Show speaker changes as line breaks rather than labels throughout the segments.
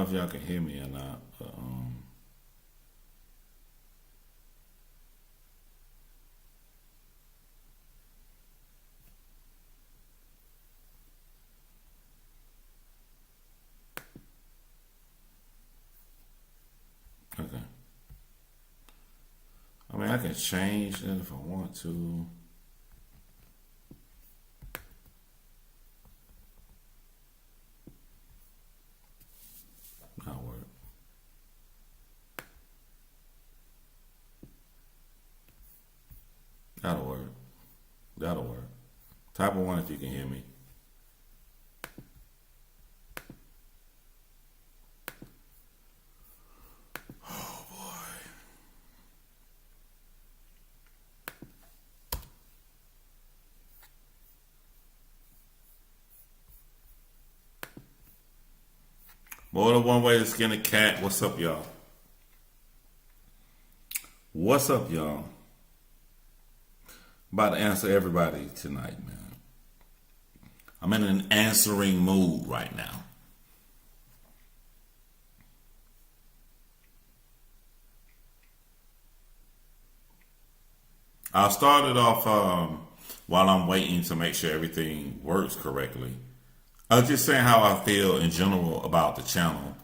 if y'all can hear me or not. But, okay. I mean, I can change it if I want to. That'll work. That'll work. That'll work. Type of one if you can hear me. Oh boy. More than one way to skin a cat. What's up, y'all? What's up, y'all? About to answer everybody tonight, man. I'm in an answering mood right now. I'll start it off while I'm waiting to make sure everything works correctly. I was just saying how I feel in general about the channel.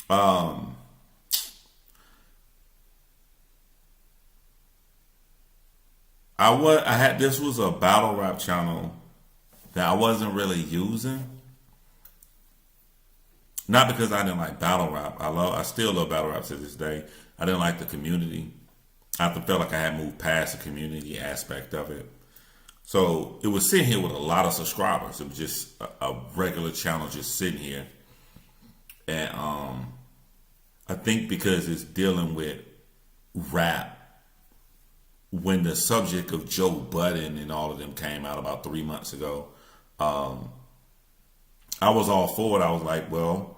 Um, I had this was a battle rap channel that I wasn't really using. Not because I didn't like battle rap. I still love battle rap to this day. I didn't like the community. I felt like I had moved past the community aspect of it. So it was sitting here with a lot of subscribers. It was just a regular channel just sitting here. And I think because it's dealing with rap, when the subject of Joe Budden and all of them came out about 3 months ago, I was all for it. I was like, well,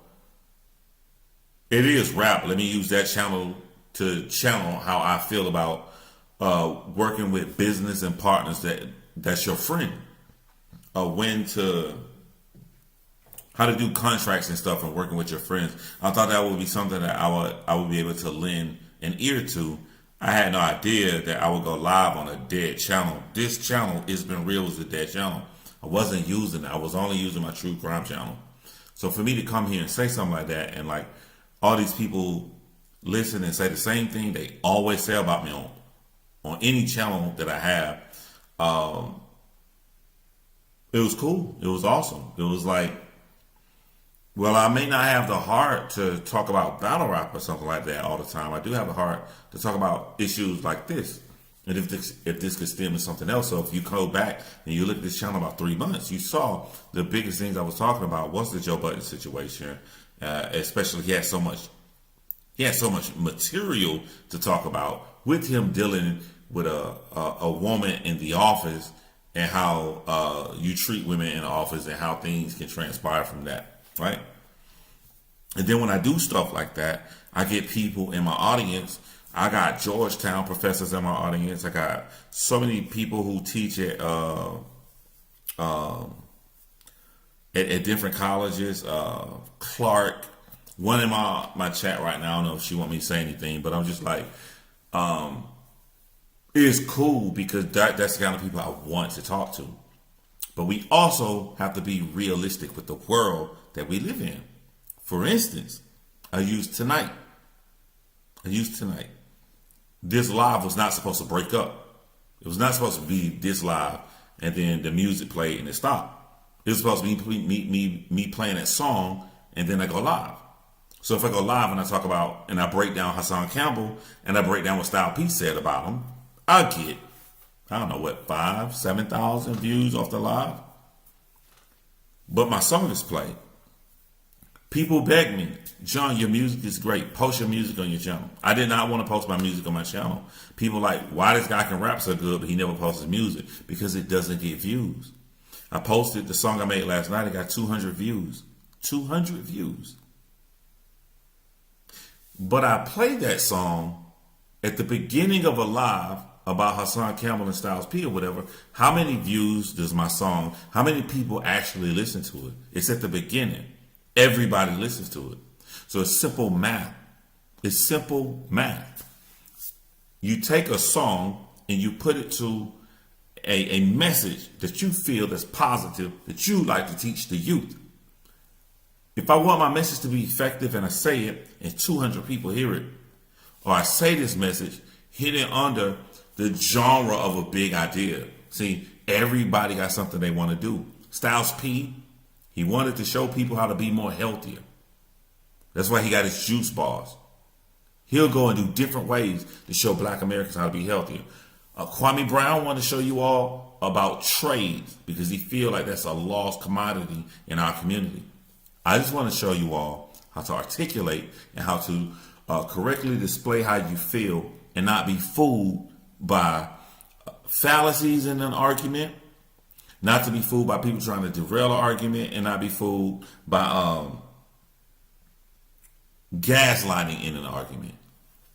it is rap. Let me use that channel to channel how I feel about working with business and partners that's your friend. How to do contracts and stuff and working with your friends. I thought that would be something that I would be able to lend an ear to. I had no idea that I would go live on a dead channel. This channel, It's Been Real, was a dead channel. I wasn't using it. I was only using my true crime channel. So for me to come here and say something like that, and like all these people listen and say the same thing they always say about me on any channel that I have, it was cool. It was awesome. It was like, well, I may not have the heart to talk about battle rap or something like that all the time. I do have the heart to talk about issues like this. And if this could stem to something else. So if you go back and you look at this channel about 3 months, you saw the biggest things I was talking about was the Joe Budden situation. Especially he had so much material to talk about with him dealing with a woman in the office and how you treat women in the office and how things can transpire from that, right? And then when I do stuff like that, I get people in my audience. I got Georgetown professors in my audience. I got so many people who teach at different colleges. Clark, one in my chat right now. I don't know if she want me to say anything, but I'm just like, it's cool because that's the kind of people I want to talk to. But we also have to be realistic with the world that we live in. For instance, I used tonight. This live was not supposed to break up. It was not supposed to be this live and then the music played and it stopped. It was supposed to be me playing that song and then I go live. So if I go live and I talk about and I break down Hassan Campbell and I break down what Style P said about him, I get, I don't know what, 5,000-7,000 views off the live. But my song is played. People beg me, John, your music is great. Post your music on your channel. I did not want to post my music on my channel. People like, why this guy can rap so good, but he never posts his music? Because it doesn't get views. I posted the song I made last night. It got 200 views. 200 views. But I played that song at the beginning of a live about Hassan Campbell and Styles P or whatever. How many views does my song, how many people actually listen to it? It's at the beginning. Everybody listens to it. So it's simple math. It's simple math. You take a song and you put it to a message that you feel that's positive, that you like to teach the youth. If I want my message to be effective and I say it and 200 people hear it, or I say this message hidden under the genre of a big idea. See, everybody got something they want to do. Styles P, he wanted to show people how to be more healthier. That's why he got his juice bars. He'll go and do different ways to show black Americans how to be healthier. Kwame Brown wanted to show you all about trades because he feel like that's a lost commodity in our community. I just want to show you all how to articulate and how to correctly display how you feel and not be fooled by fallacies in an argument, not to be fooled by people trying to derail an argument, and not be fooled by gaslighting in an argument.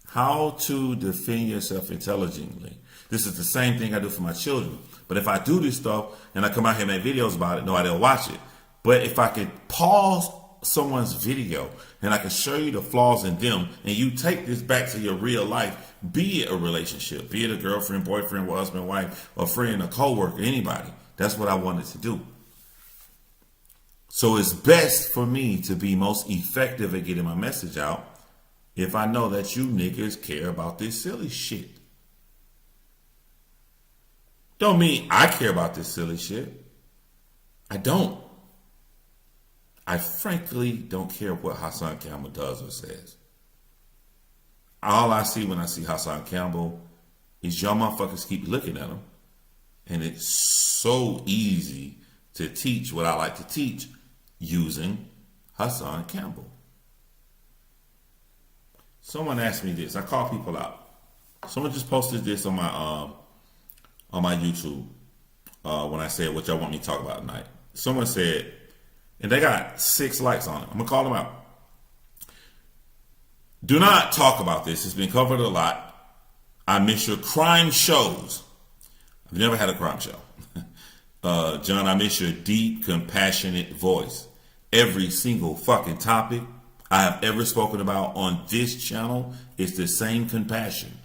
How to defend yourself intelligently. This is the same thing I do for my children. But if I do this stuff and I come out here and make videos about it, nobody will watch it. But if I could pause someone's video and I can show you the flaws in them, and you take this back to your real life, be it a relationship, be it a girlfriend, boyfriend, husband, wife, a friend, a coworker, anybody. That's what I wanted to do. So it's best for me to be most effective at getting my message out if I know that you niggas care about this silly shit. Don't mean I care about this silly shit. I don't. I frankly don't care what Hassan Campbell does or says. All I see when I see Hassan Campbell is y'all motherfuckers keep looking at him. And it's so easy to teach what I like to teach using Hassan Campbell. Someone asked me this. I call people out. Someone just posted this on my YouTube when I said what y'all want me to talk about tonight. Someone said, and they got 6 likes on it. I'm going to call them out. Do not talk about this. It's been covered a lot. I miss your crime shows. I've never had a crime show. John, I miss your deep, compassionate voice. Every single fucking topic I have ever spoken about on this channel is the same compassion.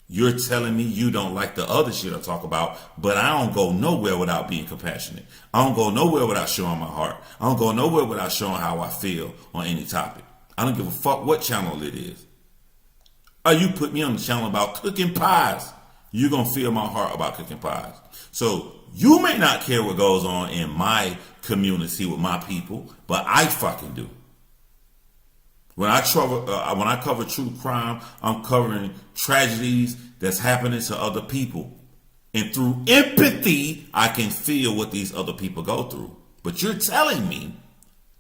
You're telling me you don't like the other shit I talk about, but I don't go nowhere without being compassionate. I don't go nowhere without showing my heart. I don't go nowhere without showing how I feel on any topic. I don't give a fuck what channel it is. Or you put me on the channel about cooking pies, you're going to feel my heart about cooking pies. So you may not care what goes on in my community with my people, but I fucking do. When I cover true crime, I'm covering tragedies that's happening to other people. And through empathy, I can feel what these other people go through. But you're telling me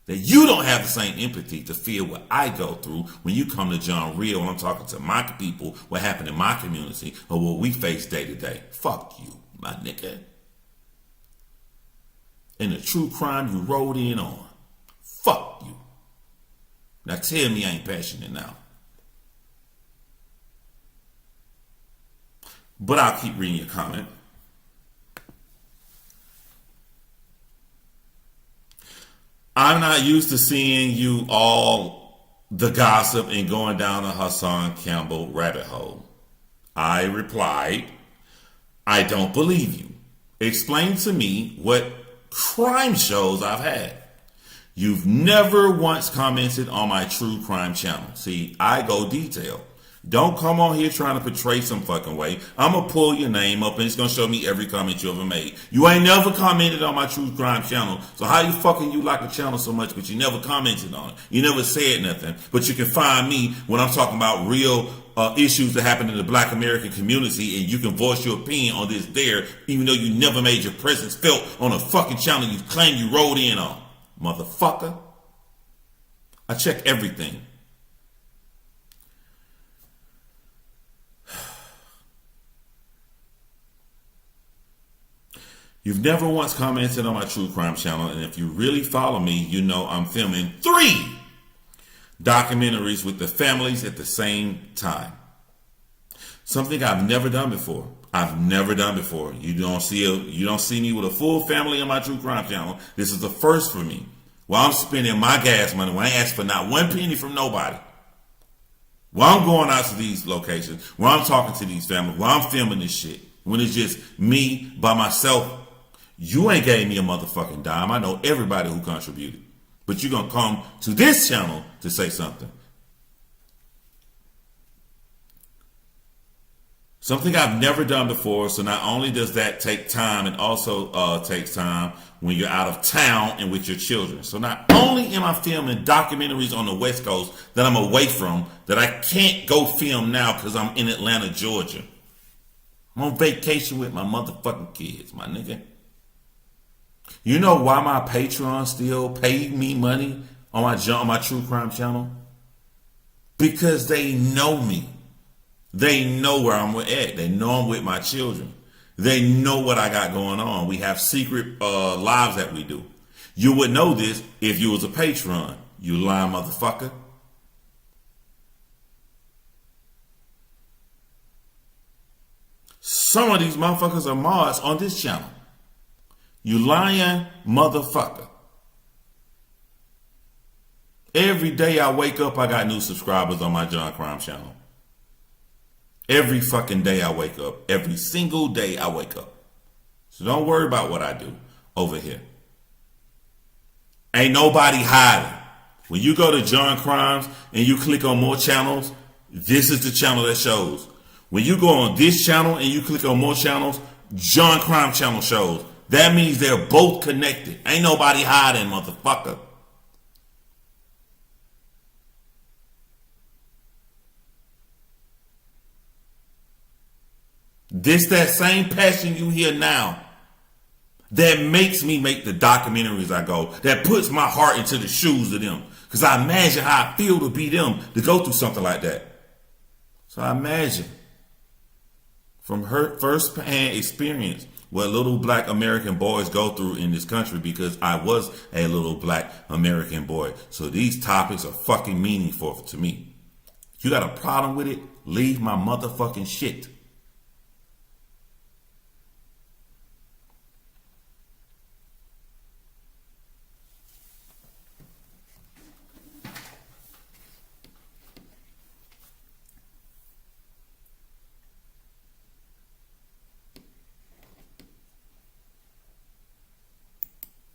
that you don't have the same empathy to feel what I go through when you come to John Real and I'm talking to my people, what happened in my community, or what we face day to day. Fuck you, my nigga. And the true crime you rode in on. Fuck you. Now tell me I ain't passionate now. But I'll keep reading your comment. I'm not used to seeing you all the gossip and going down the Hassan Campbell rabbit hole. I replied, I don't believe you. Explain to me what crime shows I've had. You've never once commented on my true crime channel. See, I go detailed. Don't come on here trying to portray some fucking way. I'm going to pull your name up and it's going to show me every comment you ever made. You ain't never commented on my true crime channel. So how you fucking you like the channel so much, but you never commented on it. You never said nothing. But you can find me when I'm talking about real issues that happen in the black American community, and you can voice your opinion on this there, even though you never made your presence felt on a fucking channel you claim you rode in on. Motherfucker. I check everything. You've never once commented on my true crime channel, and if you really follow me, you know I'm filming 3 documentaries with the families at the same time. Something I've never done before. You don't see me with a full family on my true crime channel. This is the first for me. While I'm spending my gas money, when I ain't asking for not one penny from nobody. While I'm going out to these locations, while I'm talking to these families, while I'm filming this shit, when it's just me by myself, you ain't gave me a motherfucking dime. I know everybody who contributed. But you're going to come to this channel to say something. Something I've never done before, so not only does that take time, it also takes time when you're out of town and with your children. So not only am I filming documentaries on the West Coast that I'm away from, that I can't go film now because I'm in Atlanta, Georgia. I'm on vacation with my motherfucking kids, my nigga. You know why my Patreon still pay me money on my true crime channel? Because they know me. They know where I'm at. They know I'm with my children. They know what I got going on. We have secret lives that we do. You would know this if you was a patron. You lying motherfucker. Some of these motherfuckers are mods on this channel. You lying motherfucker. Every day I wake up, I got new subscribers on my John Crime channel. Every fucking day I wake up. Every single day I wake up. So don't worry about what I do over here. Ain't nobody hiding. When you go to John Crimes and you click on more channels, this is the channel that shows. When you go on this channel and you click on more channels, John Crime channel shows. That means they're both connected. Ain't nobody hiding, motherfucker. This that same passion you hear now that makes me make the documentaries I go, that puts my heart into the shoes of them. Because I imagine how I feel to be them, to go through something like that. So I imagine from her first-hand experience what little black American boys go through in this country, because I was a little black American boy. So these topics are fucking meaningful to me. If you got a problem with it, leave my motherfucking shit.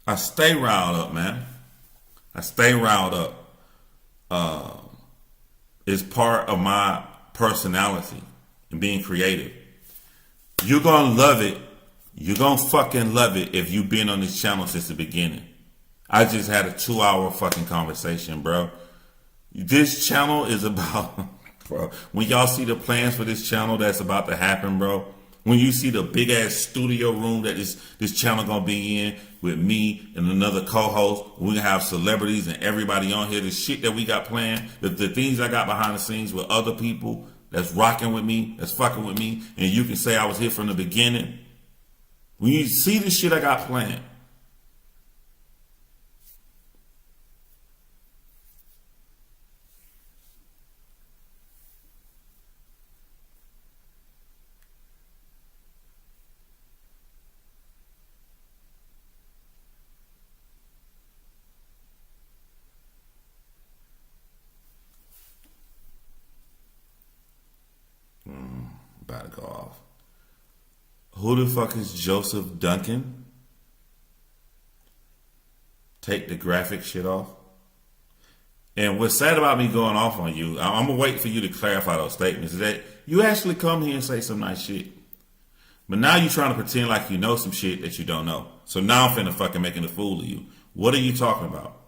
I stay riled up, man. I stay riled up. It's part of my personality and being creative. You're going to love it. You're going to fucking love it if you've been on this channel since the beginning. I just had a 2-hour fucking conversation, bro. This channel is about, bro, when y'all see the plans for this channel that's about to happen, bro, when you see the big ass studio room that this channel gonna be in with me and another co-host, we're gonna have celebrities and everybody on here, the shit that we got planned, the things I got behind the scenes with other people that's rocking with me, that's fucking with me, and you can say I was here from the beginning. When you see the shit I got planned, about to go off. Who the fuck is Joseph Duncan? Take the graphic shit off. And what's sad about me going off on you, I'm gonna wait for you to clarify those statements, is that you actually come here and say some nice shit. But now you're trying to pretend like you know some shit that you don't know. So now I'm finna fucking making a fool of you. What are you talking about?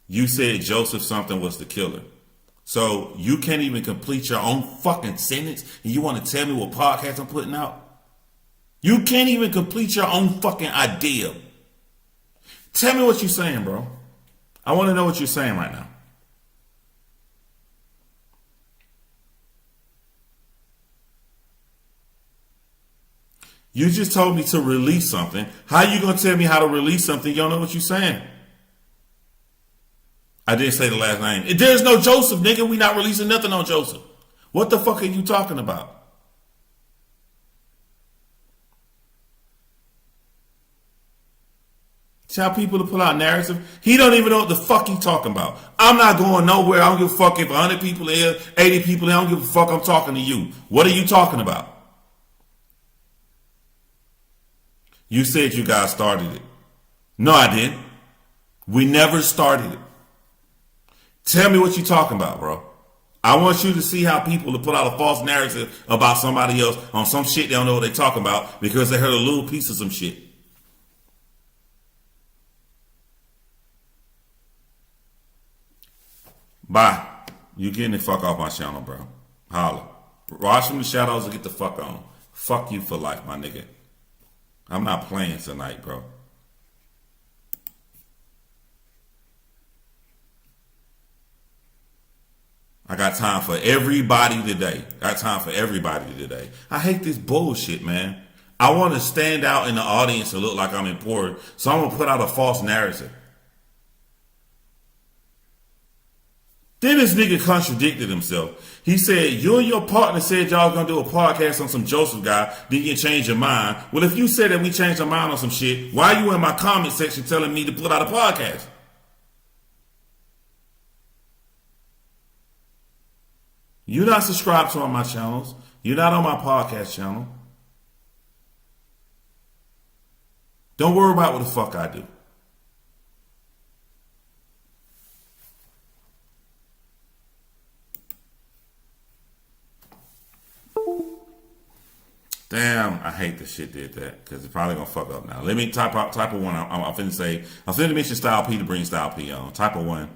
You said Joseph something was the killer. So you can't even complete your own fucking sentence and you want to tell me what podcast I'm putting out? You can't even complete your own fucking idea. Tell me what you're saying, bro. I want to know what you're saying right now. You just told me to release something. How you going to tell me how to release something? You don't know what you're saying. I didn't say the last name. There's no Joseph, nigga. We not releasing nothing on Joseph. What the fuck are you talking about? Tell people to pull out narrative. He don't even know what the fuck he talking about. I'm not going nowhere. I don't give a fuck if 100 people in here, 80 people in here. I don't give a fuck. I'm talking to you. What are you talking about? You said you guys started it. No, I didn't. We never started it. Tell me what you talking about, bro. I want you to see how people to put out a false narrative about somebody else on some shit they don't know what they talking about because they heard a little piece of some shit. Bye. You getting the fuck off my channel, bro. Holla. Rise from the shadows and get the fuck on. Fuck you for life, my nigga. I'm not playing tonight, bro. I got time for everybody today. I hate this bullshit, man. I want to stand out in the audience and look like I'm important, so I'm going to put out a false narrative. Then this nigga contradicted himself. He said, you and your partner said y'all was going to do a podcast on some Joseph guy, then you change your mind. Well, if you said that we changed our mind on some shit, why are you in my comment section telling me to put out a podcast? You're not subscribed to on my channels. You're not on my podcast channel. Don't worry about what the fuck I do. Damn, I hate this shit did that because it's probably gonna fuck up now. Let me type of one. I'm finna mention Style P to bring Style P on. Type of one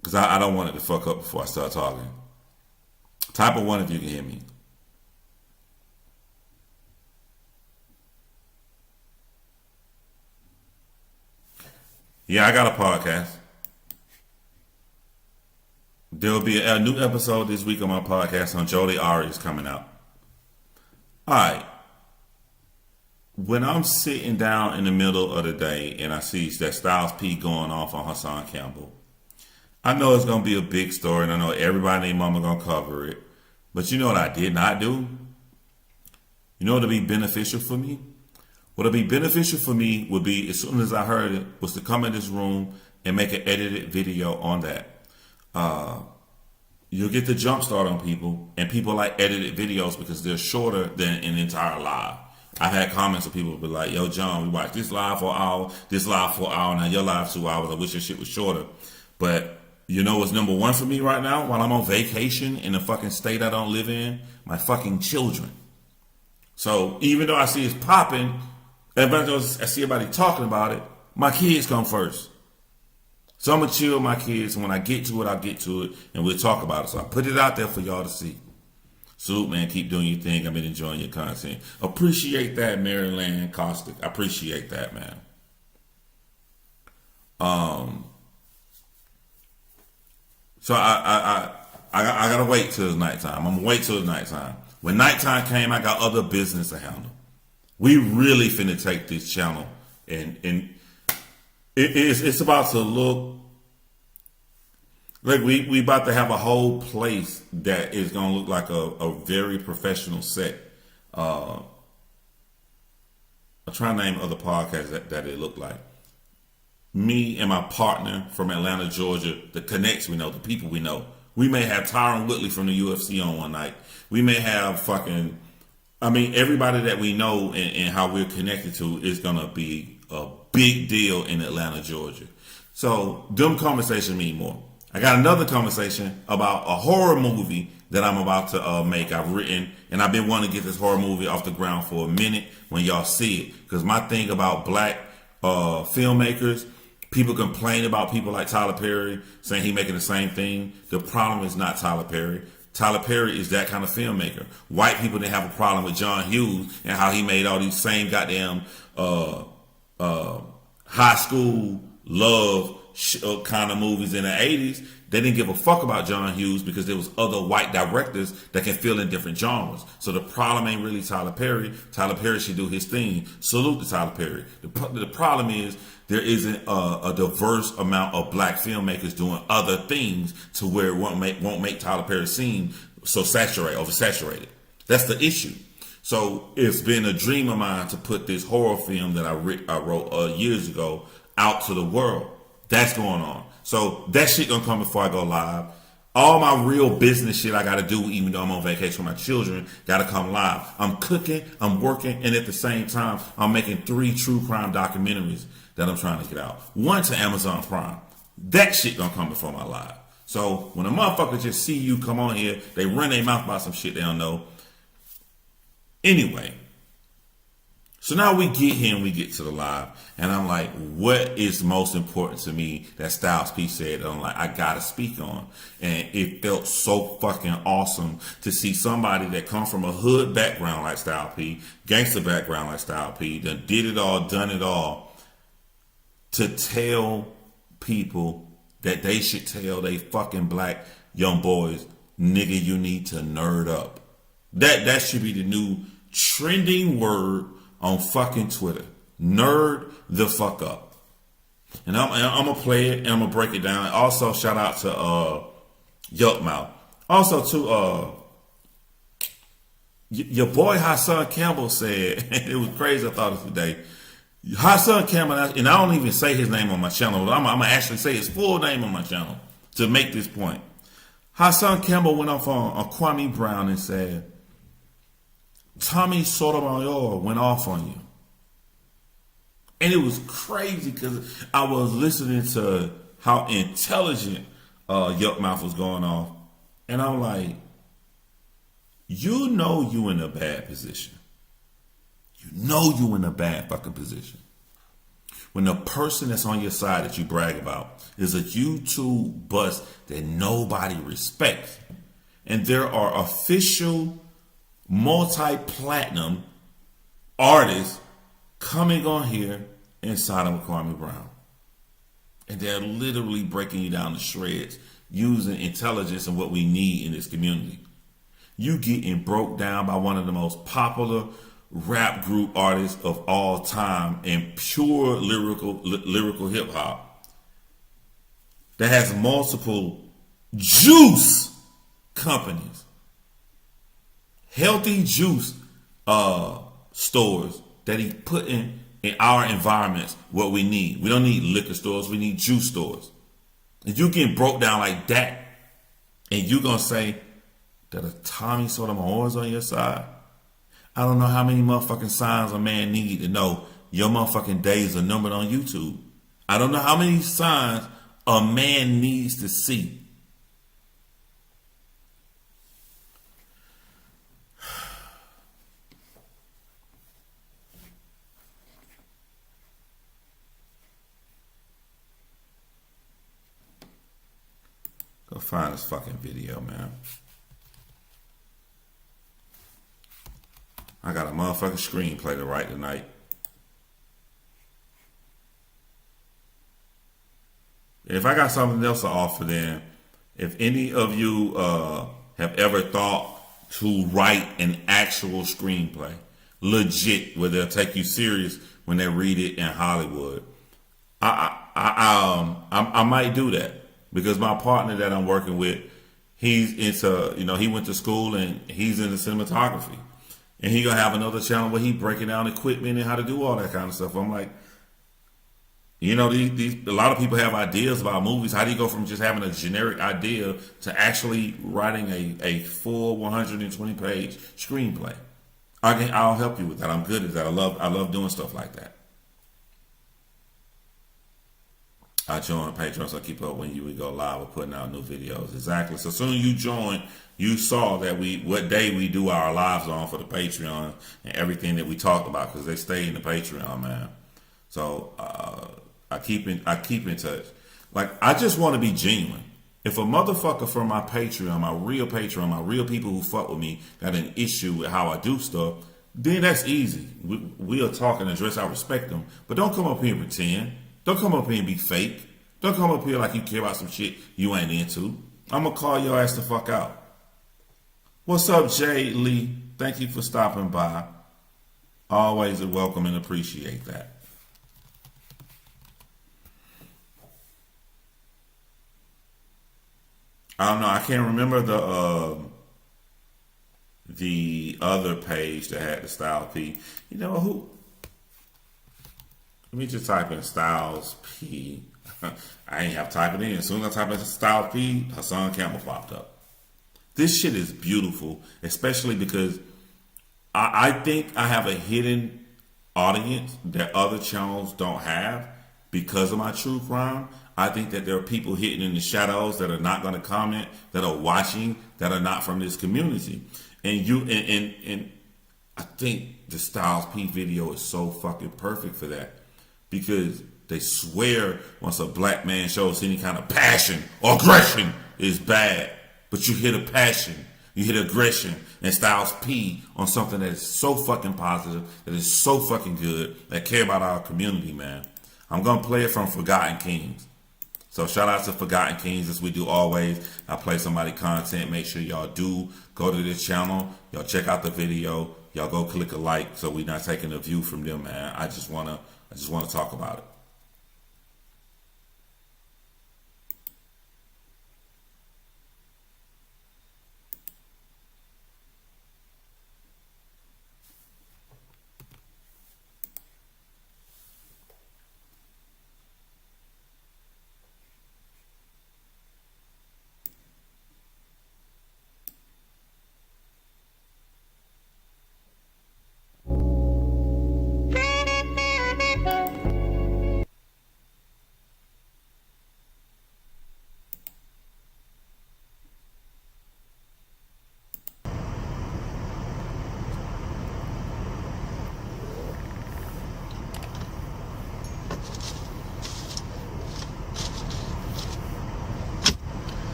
because I don't want it to fuck up before I start talking. Type of one if you can hear me. Yeah, I got a podcast. There'll be a new episode this week on my podcast on Jody Arias coming out. All right. When I'm sitting down in the middle of the day and I see that Styles P going off on Hassan Campbell, I know it's going to be a big story and I know everybody and their mama going to cover it. But you know what I did not do? You know what would be beneficial for me? What would be beneficial for me would be, as soon as I heard it, was to come in this room and make an edited video on that. You'll get the jump start on people, and people like edited videos because they're shorter than an entire live. I've had comments of people who be like, yo, John, we watched this live for an hour, this live for an hour, now your live 2 hours. I wish your shit was shorter. But you know what's number one for me right now while I'm on vacation in the fucking state I don't live in? My fucking children. So even though I see it's popping, I see everybody talking about it, my kids come first. So I'm going to chill with my kids, and when I get to it, I'll get to it, and we'll talk about it. So I put it out there for y'all to see. Salute, man. Keep doing your thing. I've been enjoying your content. Appreciate that, Maryland Caustic. I appreciate that, man. So I got to wait till it's nighttime. I'm going to wait till it's nighttime. When nighttime came, I got other business to handle. We really finna take this channel and it's about to look like we about to have a whole place that is gonna look like a very professional set. I'm trying to name other podcasts that it look like. Me and my partner from Atlanta, Georgia, the connects we know, the people we know. We may have Tyron Woodley from the UFC on one night. We may have everybody that we know and how we're connected to is going to be a big deal in Atlanta, Georgia. So them conversations mean more. I got another conversation about a horror movie that I'm about to make. I've written, and I've been wanting to get this horror movie off the ground for a minute when y'all see it. Because my thing about black filmmakers, people complain about people like Tyler Perry saying he making the same thing. The problem is not Tyler Perry. Tyler Perry is that kind of filmmaker. White people didn't have a problem with John Hughes and how he made all these same goddamn high school love kind of movies in the 80s. They didn't give a fuck about John Hughes because there was other white directors that can fill in different genres. So the problem ain't really Tyler Perry. Tyler Perry should do his thing. Salute to Tyler Perry. The problem is there isn't a diverse amount of black filmmakers doing other things to where it won't make Tyler Perry seem so oversaturated. That's the issue. So it's been a dream of mine to put this horror film that I wrote years ago out to the world. That's going on. So that shit gonna come before I go live. All my real business shit I gotta do, even though I'm on vacation with my children, gotta come live. I'm cooking, I'm working, and at the same time, I'm making 3 true crime documentaries that I'm trying to get out. One to Amazon Prime. That shit gonna come before my live. So when a motherfucker just see you come on here, they run their mouth about some shit they don't know. Anyway, so now we get here and we get to the live, and I'm like, what is most important to me that Styles P said that I'm like, I gotta speak on. And it felt so fucking awesome to see somebody that come from a hood background like Styles P, gangster background like Styles P, that did it all, done it all, to tell people that they should tell they fucking black young boys, nigga, you need to nerd up. That should be the new trending word on fucking Twitter. Nerd the fuck up. And I'm gonna play it and I'm gonna break it down. Also, shout out to Yuck Mouth. Also to your boy Hassan Campbell said, it was crazy, I thought of today. Hassan Campbell, and I don't even say his name on my channel, but I'm gonna actually say his full name on my channel to make this point. Hassan Campbell went off on Kwame Brown and said, Tommy Sotomayor went off on you. And it was crazy because I was listening to how intelligent Yuck Mouth was going off. And I'm like, you know you in a bad position. You know you in a bad fucking position. When the person that's on your side that you brag about is a YouTube bust that nobody respects. And there are official multi-platinum artists coming on here inside of Kwame Brown. And they're literally breaking you down to shreds using intelligence and what we need in this community. You getting broke down by one of the most popular rap group artists of all time and pure lyrical hip hop that has multiple juice companies. Healthy juice stores that he put in our environments what we need. We don't need liquor stores, we need juice stores. And you getting broke down like that, and you gonna say that a Tommy Sotomayor is on your side? I don't know how many motherfucking signs a man need to know your motherfucking days are numbered on YouTube. I don't know how many signs a man needs to see. Go find this fucking video, man. I got a motherfucking screenplay to write tonight. If I got something else to offer, then if any of you have ever thought to write an actual screenplay, legit, where they'll take you serious when they read it in Hollywood, I might do that. Because my partner that I'm working with, he's into, he went to school and he's into cinematography. And he gonna have another channel where he breaking down equipment and how to do all that kind of stuff. I'm like, a lot of people have ideas about movies. How do you go from just having a generic idea to actually writing a full 120-page screenplay? I'll help you with that. I'm good at that. I love doing stuff like that. I joined Patreon so I keep up when you would go live or putting out new videos. Exactly. So soon you joined, you saw that what day we do our lives on for the Patreon and everything that we talked about, because they stay in the Patreon, man. So I keep in touch. Like, I just want to be genuine. If a motherfucker from my Patreon, my real people who fuck with me, got an issue with how I do stuff, then that's easy. We'll talk and address. I respect them, but don't come up here and pretend. Don't come up here and be fake. Don't come up here like you care about some shit you ain't into. I'm going to call your ass the fuck out. What's up, Jay Lee? Thank you for stopping by. Always a welcome and appreciate that. I don't know. I can't remember the other page that had the Styles P. You know who? Let me just type in Styles P. I ain't have to type it in. As soon as I type in Styles P, Hassan Campbell popped up. This shit is beautiful, especially because I think I have a hidden audience that other channels don't have because of my true crime. I think that there are people hidden in the shadows that are not going to comment, that are watching, that are not from this community. And I think the Styles P video is so fucking perfect for that, because they swear once a black man shows any kind of passion or aggression is bad, but you hear the passion, you hear the aggression, and Styles P on something that is so fucking positive, that is so fucking good, that care about our community, man. I'm gonna play it from Forgotten Kings. So shout out to Forgotten Kings, as we do always. I play somebody content. Make sure y'all do go to this channel. Y'all check out the video. Y'all go click a like, so we're not taking a view from them, man. I just wanna talk about it.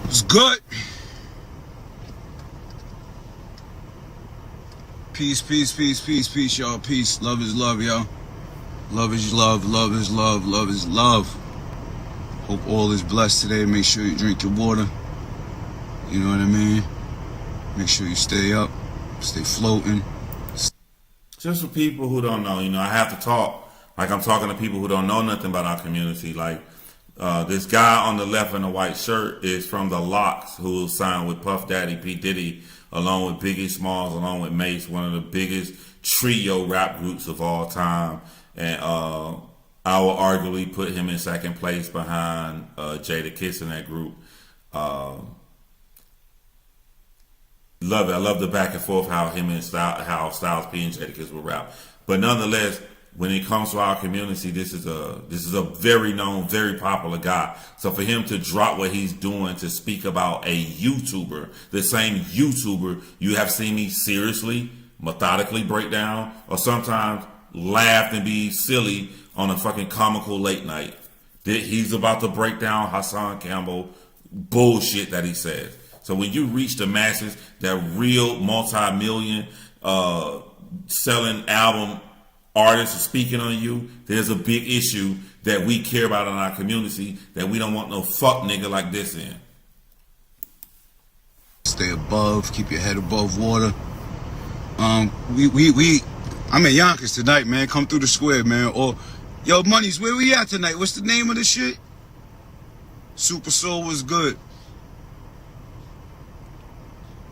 It's good. Peace, peace, peace, peace, peace, y'all. Peace. Love is love, y'all. Love is love. Love is love. Love is love. Hope all is blessed today. Make sure you drink your water. You know what I mean? Make sure you stay up. Stay floating.
Just for people who don't know, I have to talk like I'm talking to people who don't know nothing about our community. Like, this guy on the left in the white shirt is from the Locks, who signed with Puff Daddy, P. Diddy, along with Biggie Smalls, along with Mace, one of the biggest trio rap groups of all time. And I will arguably put him in second place behind Jada Kiss in that group. Love it. I love the back and forth how him and how Styles P and Jada Kiss will rap. But nonetheless, when it comes to our community, this is a very known, very popular guy. So for him to drop what he's doing to speak about a YouTuber, the same YouTuber you have seen me seriously, methodically break down, or sometimes laugh and be silly on a fucking comical late night, he's about to break down Hassan Campbell bullshit that he says. So when you reach the masses, that real multi-million selling album artists are speaking on you, there's a big issue that we care about in our community that we don't want no fuck nigga like this in.
Stay above, keep your head above water. I'm in Yonkers tonight, man. Come through the square, man. Or, yo, Monies, where we at tonight? What's the name of the shit? Super Soul was good.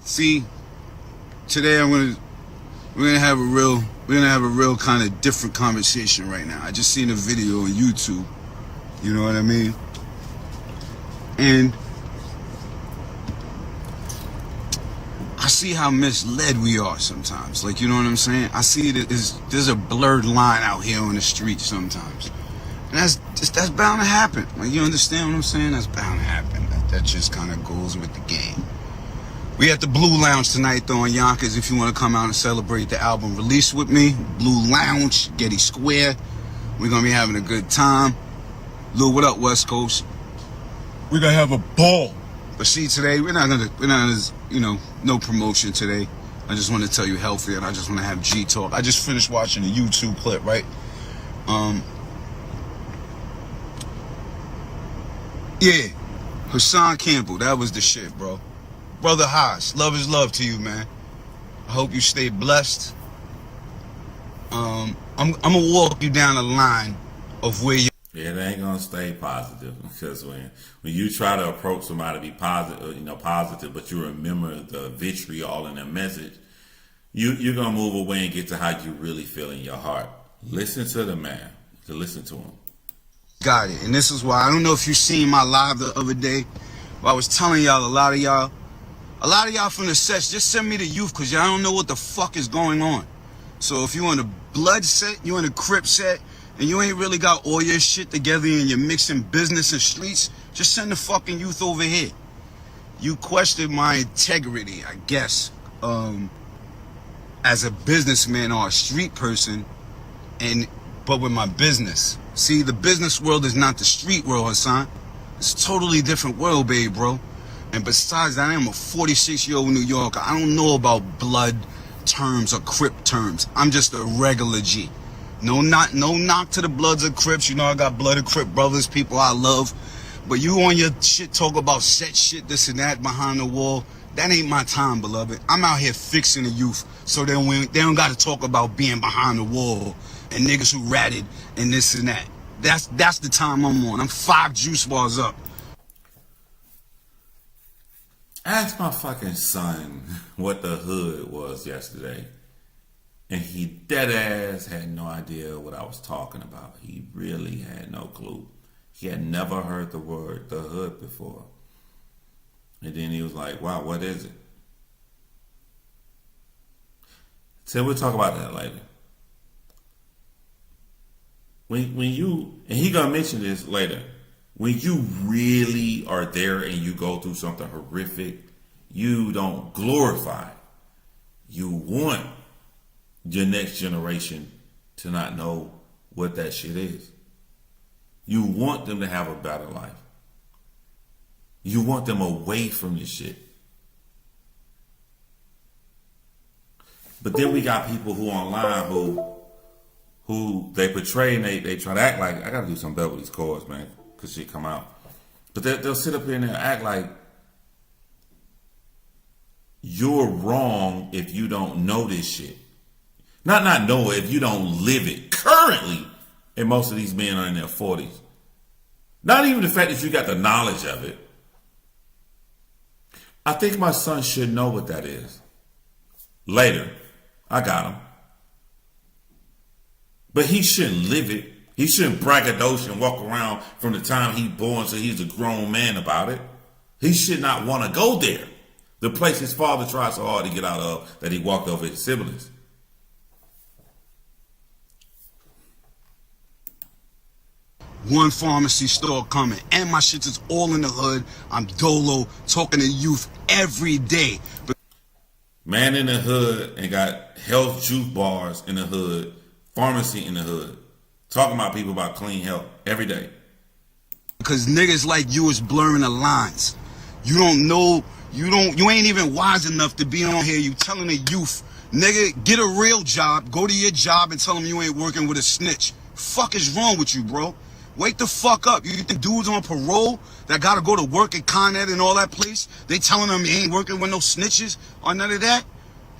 See, today we're gonna have a real kind of different conversation right now. I just seen a video on YouTube, you know what I mean? And I see how misled we are sometimes. Like, you know what I'm saying? I see there's a blurred line out here on the street sometimes. And that's bound to happen. Like, you understand what I'm saying? That's bound to happen. That just kind of goes with the game. We at the Blue Lounge tonight, though, in Yonkers. If you want to come out and celebrate the album release with me, Blue Lounge, Getty Square. We're going to be having a good time. Lou, what up, West Coast? We're going to have a ball. But see, today, we're not gonna, no promotion today. I just want to tell you healthy, and I just want to have G talk. I just finished watching a YouTube clip, right? Yeah, Hassan Campbell, that was the shit, bro. Brother Haas, love is love to you, man. I hope you stay blessed. I'm gonna walk you down the line of where you.
Yeah, it ain't gonna stay positive, because when you try to approach somebody to be positive, positive, but you remember the vitriol in their message, you're gonna move away and get to how you really feel in your heart. Listen to the man. Listen to him.
Got it. And this is why, I don't know if you seen my live the other day, but I was telling y'all, a lot of y'all from the sets, just send me the youth, because y'all don't know what the fuck is going on. So if you in a blood set, you in a crip set, and you ain't really got all your shit together and you're mixing business and streets, just send the fucking youth over here. You question my integrity, I guess, as a businessman or a street person, but with my business. See, the business world is not the street world, Hassan. It's a totally different world, babe, bro. And besides that, I am a 46-year-old New Yorker. I don't know about blood terms or crip terms. I'm just a regular G. No knock to the Bloods or Crips. You know, I got blood and crip brothers, people I love. But you on your shit talk about set shit, this and that behind the wall. That ain't my time, beloved. I'm out here fixing the youth, so they don't got to talk about being behind the wall and niggas who ratted and this and that. That's the time I'm on. I'm 5 juice bars up.
Ask my fucking son what the hood was yesterday, and he dead ass had no idea what I was talking about. He really had no clue. He had never heard the word the hood before. And then he was like, wow, what is it? So we'll talk about that later. When you, and he gonna mention this later, when you really are there and you go through something horrific, you don't glorify it. You want your next generation to not know what that shit is. You want them to have a better life. You want them away from your shit. But then we got people who online who they portray and they try to act like, I gotta do something better with these chords, man, because shit come out. But they'll sit up here and they'll act like you're wrong if you don't know this shit. Not know it, if you don't live it. Currently, and most of these men are in their 40s. Not even the fact that you got the knowledge of it. I think my son should know what that is. Later, I got him. But he shouldn't live it. He shouldn't braggadocio and walk around from the time he's born so he's a grown man about it. He should not want to go there. The place his father tried so hard to get out of that he walked over his siblings.
One pharmacy store coming, and my shit is all in the hood. I'm dolo, talking to youth every day.
Man in the hood and got health juice bars in the hood, pharmacy in the hood, talking about people about clean health every day.
Because niggas like you is blurring the lines. You don't know, you ain't even wise enough to be on here. You telling the youth, nigga, get a real job, go to your job and tell them you ain't working with a snitch. Fuck is wrong with you, bro? Wake the fuck up. You think dudes on parole that gotta go to work at Con Ed and all that place, they telling them you ain't working with no snitches or none of that?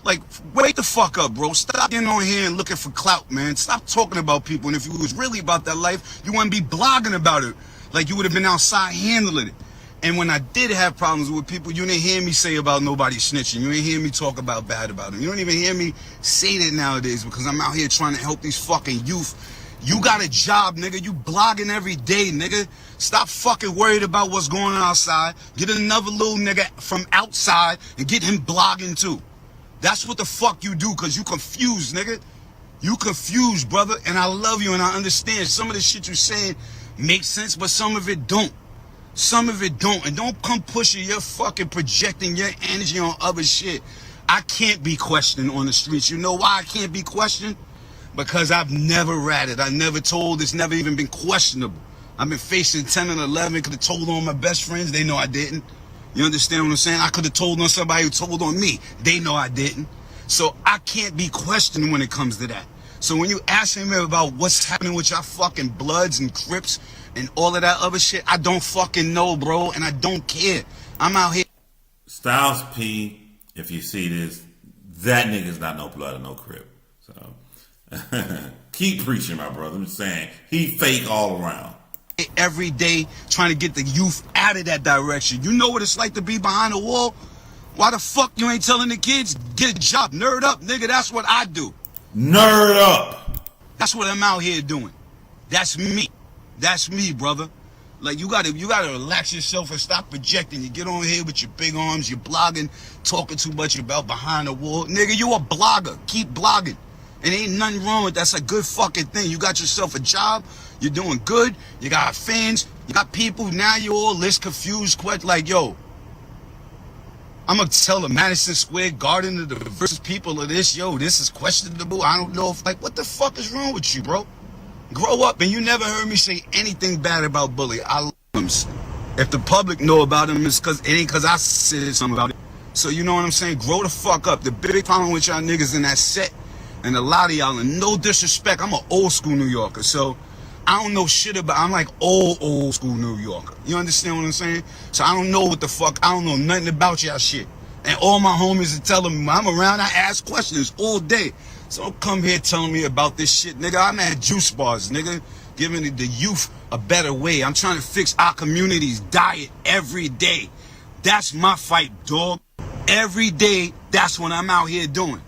Like, wake the fuck up, bro. Stop getting on here and looking for clout, man. Stop talking about people. And if you was really about that life, you wouldn't be blogging about it. Like, you would have been outside handling it. And when I did have problems with people, you didn't hear me say about nobody snitching. You didn't hear me talk about bad about them. You don't even hear me say that nowadays because I'm out here trying to help these fucking youth. You got a job, nigga. You blogging every day, nigga. Stop fucking worried about what's going on outside. Get another little nigga from outside and get him blogging too. That's what the fuck you do, because you confused, nigga. You confused, brother. And I love you and I understand some of the shit you're saying makes sense, but some of it don't. Some of it don't. And don't come pushing your fucking projecting your energy on other shit. I can't be questioned on the streets. You know why I can't be questioned? Because I've never ratted. I never told. It's never even been questionable. I've been facing 10 and 11. Could have told on my best friends. They know I didn't. You understand what I'm saying? I could have told on somebody who told on me. They know I didn't. So I can't be questioned when it comes to that. So when you asking me about what's happening with y'all fucking Bloods and Crips and all of that other shit, I don't fucking know, bro. And I don't care. I'm out here.
Styles P, if you see this, that nigga's not no Blood or no Crip. So keep preaching, my brother. I'm just saying, he fake all around.
every day trying to get the youth out of that direction. You know what it's like to be behind a wall? Why the fuck you ain't telling the kids, get a job, nerd up, nigga? That's what I do.
Nerd up.
That's what I'm out here doing. That's me. That's me, brother. Like, you gotta relax yourself and stop projecting. You get on here with your big arms, you're blogging, talking too much about behind the wall. Nigga, you a blogger. Keep blogging. And ain't nothing wrong with that. That's a good fucking thing. You got yourself a job. You're doing good. You got fans. You got people. Now you all list confused. Like, yo, I'm going to tell the Madison Square Garden of the versus people of this, yo, this is questionable. I don't know if, like, what the fuck is wrong with you, bro? Grow up. And you never heard me say anything bad about Bully. I love him. If the public know about him, it ain't because I said something about it. So you know what I'm saying? Grow the fuck up. The big problem with y'all niggas in that set, and a lot of y'all, and no disrespect, I'm an old school New Yorker, so I don't know shit about, I'm like old school New Yorker. You understand what I'm saying? So I don't know what the fuck, I don't know nothing about y'all shit. And all my homies are telling me, I'm around, I ask questions all day. So don't come here telling me about this shit, nigga. I'm at juice bars, nigga, giving the youth a better way. I'm trying to fix our community's diet every day. That's my fight, dog. Every day, that's what I'm out here doing.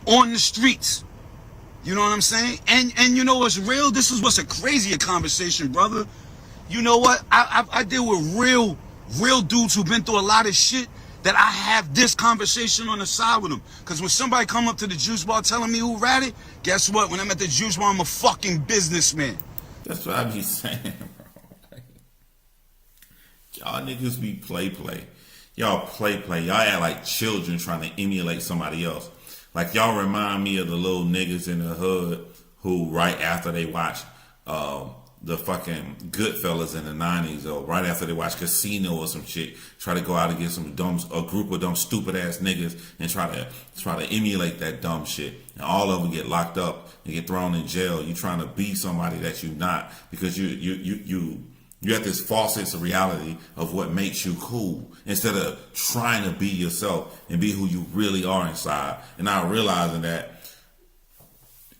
On the streets. You know what I'm saying? And you know what's real? This is what's a crazier conversation, brother. You know what? I deal with real dudes who've been through a lot of shit that I have this conversation on the side with them. Because when somebody come up to the juice bar telling me who ratted, guess what? When I'm at the juice bar, I'm a fucking businessman.
That's what I be saying, bro. Y'all niggas be play. Y'all play. Y'all act like children trying to emulate somebody else. Like, y'all remind me of the little niggas in the hood who, right after they watch the fucking Goodfellas in the 90s, or right after they watch Casino or some shit, try to go out and get a group of dumb stupid ass niggas and try to emulate that dumb shit. And all of them get locked up and get thrown in jail. You trying to be somebody that you're not, because you have this false sense of reality of what makes you cool, instead of trying to be yourself and be who you really are inside. And now realizing that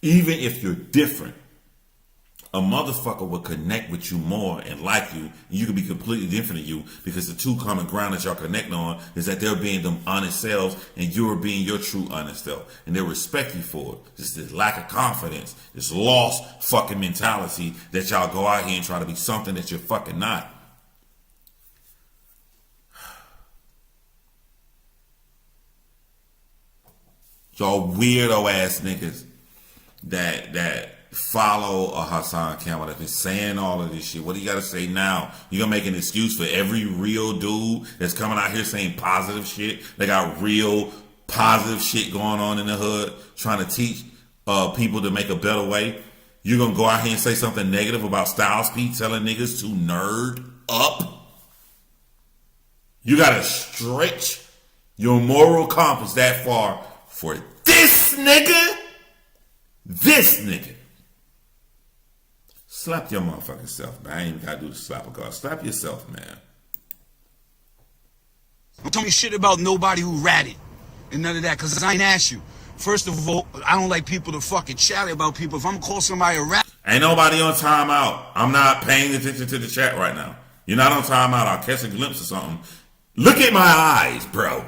even if you're different, a motherfucker will connect with you more and like you, and you can be completely different than you, because the two common ground that y'all connect on is that they're being them honest selves and you're being your true honest self, and they respect you for it. Just this lack of confidence, this lost fucking mentality that y'all go out here and try to be something that you're fucking not. Y'all weirdo ass niggas that follow a Hassan Campbell that's been saying all of this shit. What do you got to say now? You gonna make an excuse for every real dude that's coming out here saying positive shit? They got real positive shit going on in the hood, trying to teach people to make a better way. You gonna go out here and say something negative about Styles P telling niggas to nerd up? You gotta stretch your moral compass that far for this nigga? This nigga. Slap your motherfucking self, man. I ain't even gotta do the slap of God. Slap yourself, man.
Don't tell me shit about nobody who ratted and none of that, because I ain't asked you. First of all, I don't like people to fucking chat about people. If I'm gonna call somebody a rat,
ain't nobody on timeout. I'm not paying attention to the chat right now. You're not on timeout. I'll catch a glimpse of something. Look at my eyes, bro.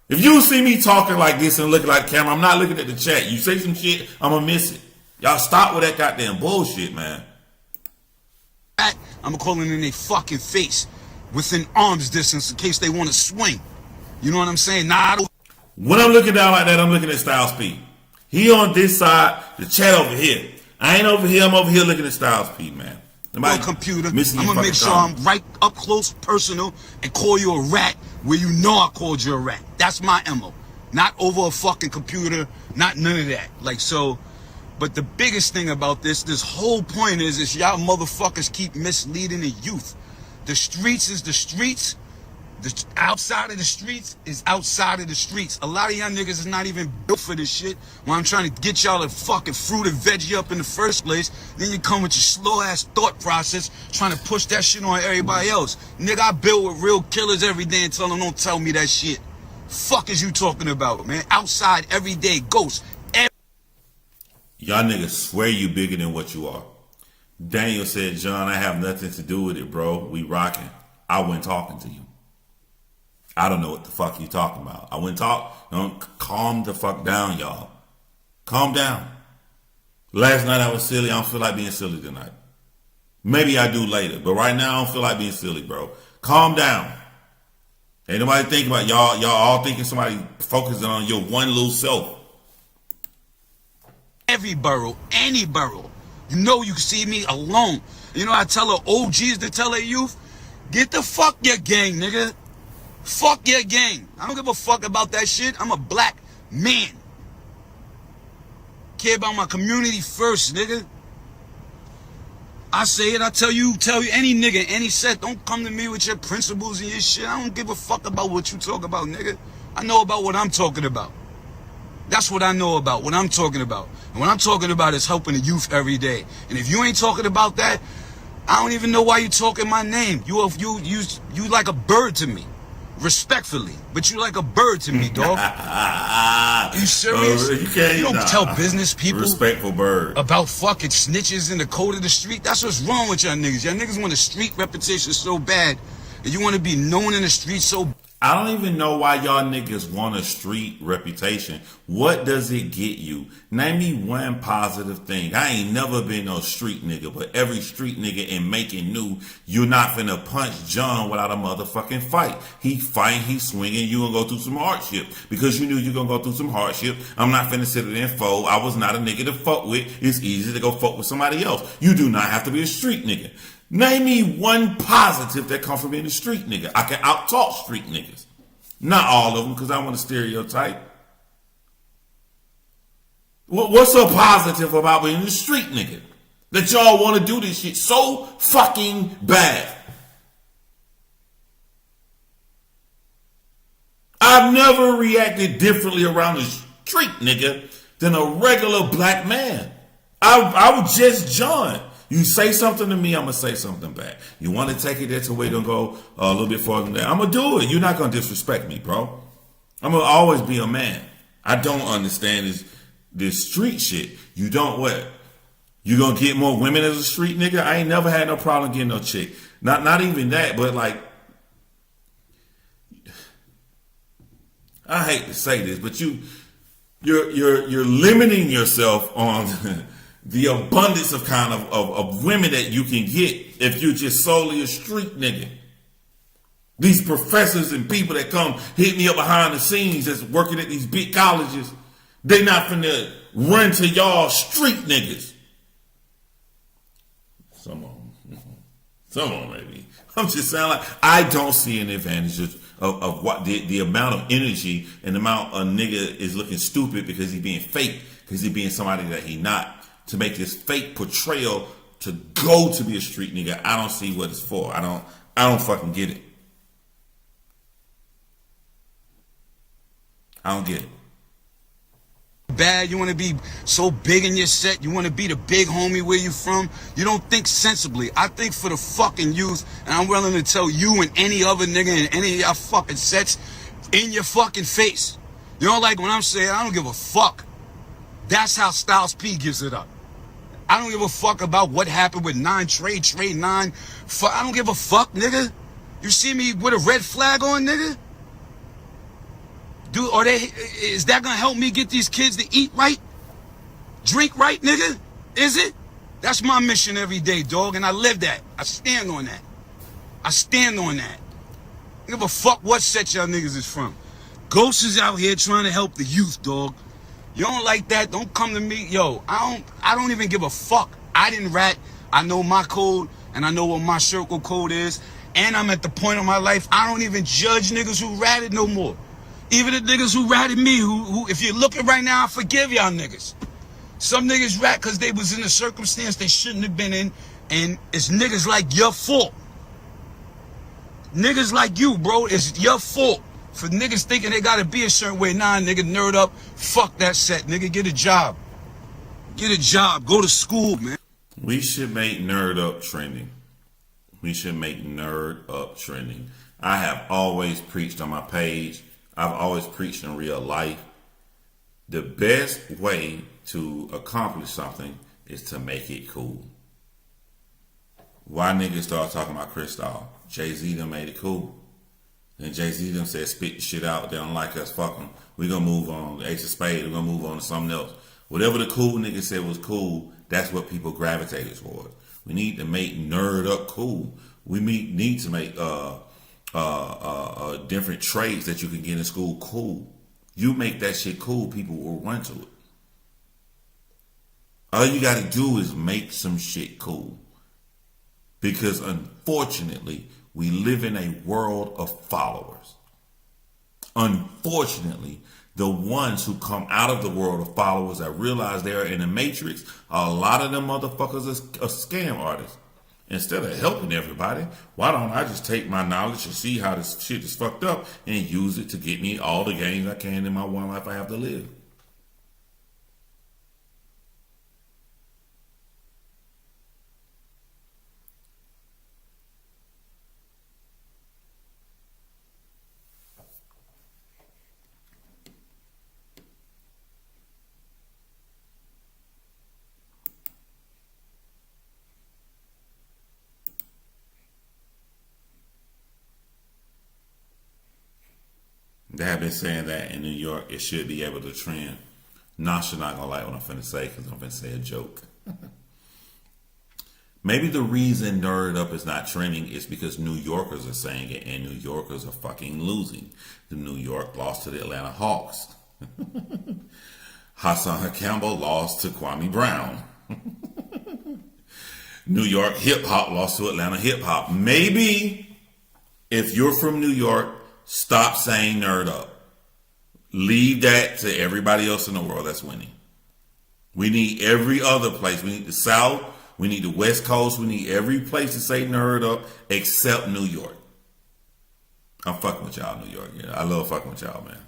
If you see me talking like this and looking like the camera, I'm not looking at the chat. You say some shit, I'm gonna miss it. Y'all stop with that goddamn bullshit, man.
I'm gonna call it in their fucking face within arm's distance in case they want to swing. You know what I'm saying? Nah,
when I'm looking down like that, I'm looking at Styles P. He on this side, the chat over here. I ain't over here, I'm over here looking at Styles P, man.
No computer. I'm gonna make sure I'm right up close, personal, and call you a rat where you know I called you a rat. That's my MO. Not over a fucking computer, not none of that. Like, so, but the biggest thing about this whole point is y'all motherfuckers keep misleading the youth. The streets is the streets. The outside of the streets is outside of the streets. A lot of y'all niggas is not even built for this shit. When I'm trying to get y'all to fucking fruit and veggie up in the first place, then you come with your slow ass thought process trying to push that shit on everybody else. Nigga, I build with real killers every day and tell them don't tell me that shit. Fuck is you talking about, man? Outside every day, ghosts.
Y'all niggas swear you bigger than what you are. Daniel said, John, I have nothing to do with it, bro. We rocking. I wasn't talking to you. I don't know what the fuck you talking about. I wouldn't talk. Don't calm the fuck down, y'all. Calm down. Last night I was silly. I don't feel like being silly tonight. Maybe I do later, but right now I don't feel like being silly, bro. Calm down. Ain't nobody thinking about y'all. Y'all all thinking somebody focusing on your one little self.
Every borough, any borough. You know you can see me alone. You know I tell her OGs to tell her youth, get the fuck your gang, nigga. Fuck your gang. I don't give a fuck about that shit. I'm a black man. Care about my community first, nigga. I say it, I tell you any nigga, any set, don't come to me with your principles and your shit. I don't give a fuck about what you talk about, nigga. I know about what I'm talking about. That's what I know about, what I'm talking about. And what I'm talking about is helping the youth every day. And if you ain't talking about that, I don't even know why you talking my name. You like a bird to me. Respectfully. But you like a bird to me, dog. You serious? You don't tell business people
respectful bird
about fucking snitches in the code of the street. That's what's wrong with y'all niggas. Y'all niggas want a street reputation so bad. And you want to be known in the street so bad.
I don't even know why y'all niggas want a street reputation. What does it get you? Name me one positive thing. I ain't never been no street nigga, but every street nigga in Macon knew you're not finna punch John without a motherfucking fight. He fight, he swinging, you gonna go through some hardship. Because you knew you gonna go through some hardship. I'm not finna sit there and fold. I was not a nigga to fuck with. It's easy to go fuck with somebody else. You do not have to be a street nigga. Name me one positive that come from being a street nigga. I can out-talk street niggas. Not all of them, because I want to stereotype. What's so positive about being a street nigga? That y'all want to do this shit so fucking bad. I've never reacted differently around a street nigga than a regular black man. I was just John. You say something to me, I'm going to say something back. You want to take it there to where you're going to go a little bit farther than that. I'm going to do it. You're not going to disrespect me, bro. I'm going to always be a man. I don't understand this street shit. You don't what? You going to get more women as a street nigga? I ain't never had no problem getting no chick. Not even that, but like, I hate to say this, but you're limiting yourself on the abundance of kind of women that you can get if you're just solely a street nigga. These professors and people that come hit me up behind the scenes that's working at these big colleges, they not finna run to y'all street niggas. Some of them maybe. I'm just saying, like, I don't see an advantage of what the amount of energy and the amount a nigga is looking stupid because he being fake, because he being somebody that he not. To make this fake portrayal to go to be a street nigga, I don't see what it's for. I don't fucking get it. I don't get it.
Bad, you want to be so big in your set, you want to be the big homie where you from, you don't think sensibly. I think for the fucking youth, and I'm willing to tell you and any other nigga in any of y'all fucking sets in your fucking face. You know, like when I'm saying I don't give a fuck. That's how Styles P gives it up. I don't give a fuck about what happened with Trade 9. I don't give a fuck, nigga. You see me with a red flag on, nigga? Is that gonna help me get these kids to eat right? Drink right, nigga? Is it? That's my mission every day, dog, and I live that. I stand on that. I stand on that. I don't give a fuck what set y'all niggas is from. Ghost is out here trying to help the youth, dog. You don't like that, don't come to me. Yo, I don't even give a fuck. I didn't rat. I know my code, and I know what my circle code is. And I'm at the point of my life, I don't even judge niggas who ratted no more. Even the niggas who ratted me, who if you're looking right now, I forgive y'all niggas. Some niggas rat because they was in a circumstance they shouldn't have been in, and it's niggas like your fault. Niggas like you, bro, it's your fault. For niggas thinking they gotta be a certain way. Nah, nigga, nerd up. Fuck that set, nigga. Get a job. Get a job. Go to school, man.
We should make nerd up trending. We should make nerd up trending. I have always preached on my page. I've always preached in real life. The best way to accomplish something is to make it cool. Why niggas start talking about Cristal? Jay-Z done made it cool. And Jay-Z done said, spit the shit out. They don't like us, fuck them. We gonna move on. Ace of Spades, we gonna move on to something else. Whatever the cool nigga said was cool, that's what people gravitated towards. We need to make nerd up cool. We need to make different trades that you can get in school cool. You make that shit cool, people will run to it. All you gotta do is make some shit cool. Because unfortunately, we live in a world of followers. Unfortunately, the ones who come out of the world of followers that realize they're in the matrix, a lot of them motherfuckers are scam artists. Instead of helping everybody, why don't I just take my knowledge and see how this shit is fucked up and use it to get me all the gains I can in my one life I have to live? They have been saying that in New York, it should be able to trend. Nasha not gonna like what I'm finna say because I'm finna say a joke. Maybe the reason Nerd Up is not trending is because New Yorkers are saying it and New Yorkers are fucking losing. The New York lost to the Atlanta Hawks. Hassan Campbell lost to Kwame Brown. New York Hip Hop lost to Atlanta Hip Hop. Maybe if you're from New York, stop saying Nerd Up. Leave that to everybody else in the world that's winning. We need every other place. We need the South. We need the West Coast. We need every place to say Nerd Up except New York. I'm fucking with y'all, New York. Yeah, I love fucking with y'all, man.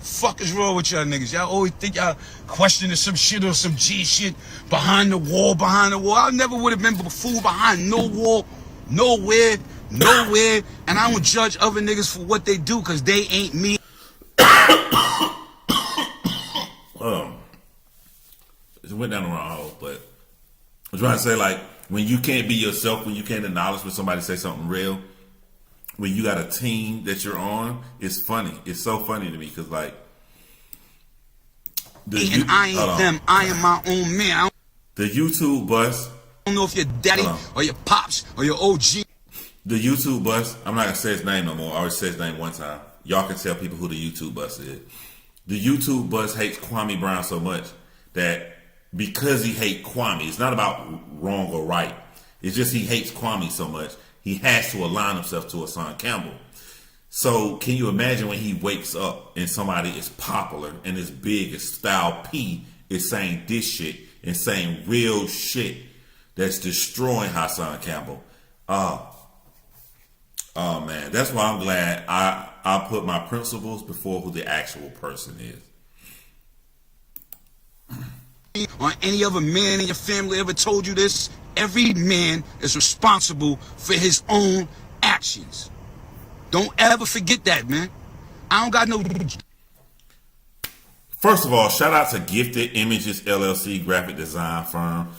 Fuck is wrong with y'all niggas? Y'all always think y'all questioning some shit or some G shit behind the wall. I never would have been a fool behind no wall, nowhere, and I don't judge other niggas for what they do because they ain't me.
It went down the wrong hole, but I'm trying to say, like, when you can't be yourself, when you can't acknowledge when somebody say something real, when you got a team that you're on, it's funny. It's so funny to me because, like,
I ain't them. I am my own man.
The YouTube bus.
I don't know if your daddy or your pops or your OG.
The YouTube bus. I'm not gonna say his name no more. I already said his name one time. Y'all can tell people who the YouTube bus is. The YouTube bus hates Kwame Brown so much that because he hates Kwame, it's not about wrong or right. It's just he hates Kwame so much. He has to align himself to Hassan Campbell. So can you imagine when he wakes up and somebody is popular and as big as Style P is saying this shit and saying real shit that's destroying Hassan Campbell? Oh man, that's why I'm glad I put my principles before who the actual person is.
Or any other man in your family ever told you this? Every man is responsible for his own actions. Don't ever forget that, man. I don't got no...
First of all, shout out to Gifted Images LLC graphic design firm.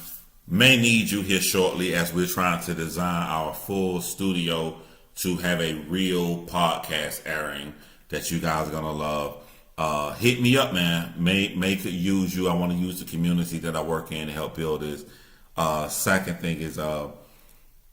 May need you here shortly as we're trying to design our full studio to have a real podcast airing that you guys are gonna love. Hit me up, man. May could use you. I want to use the community that I work in to help build this. Second thing is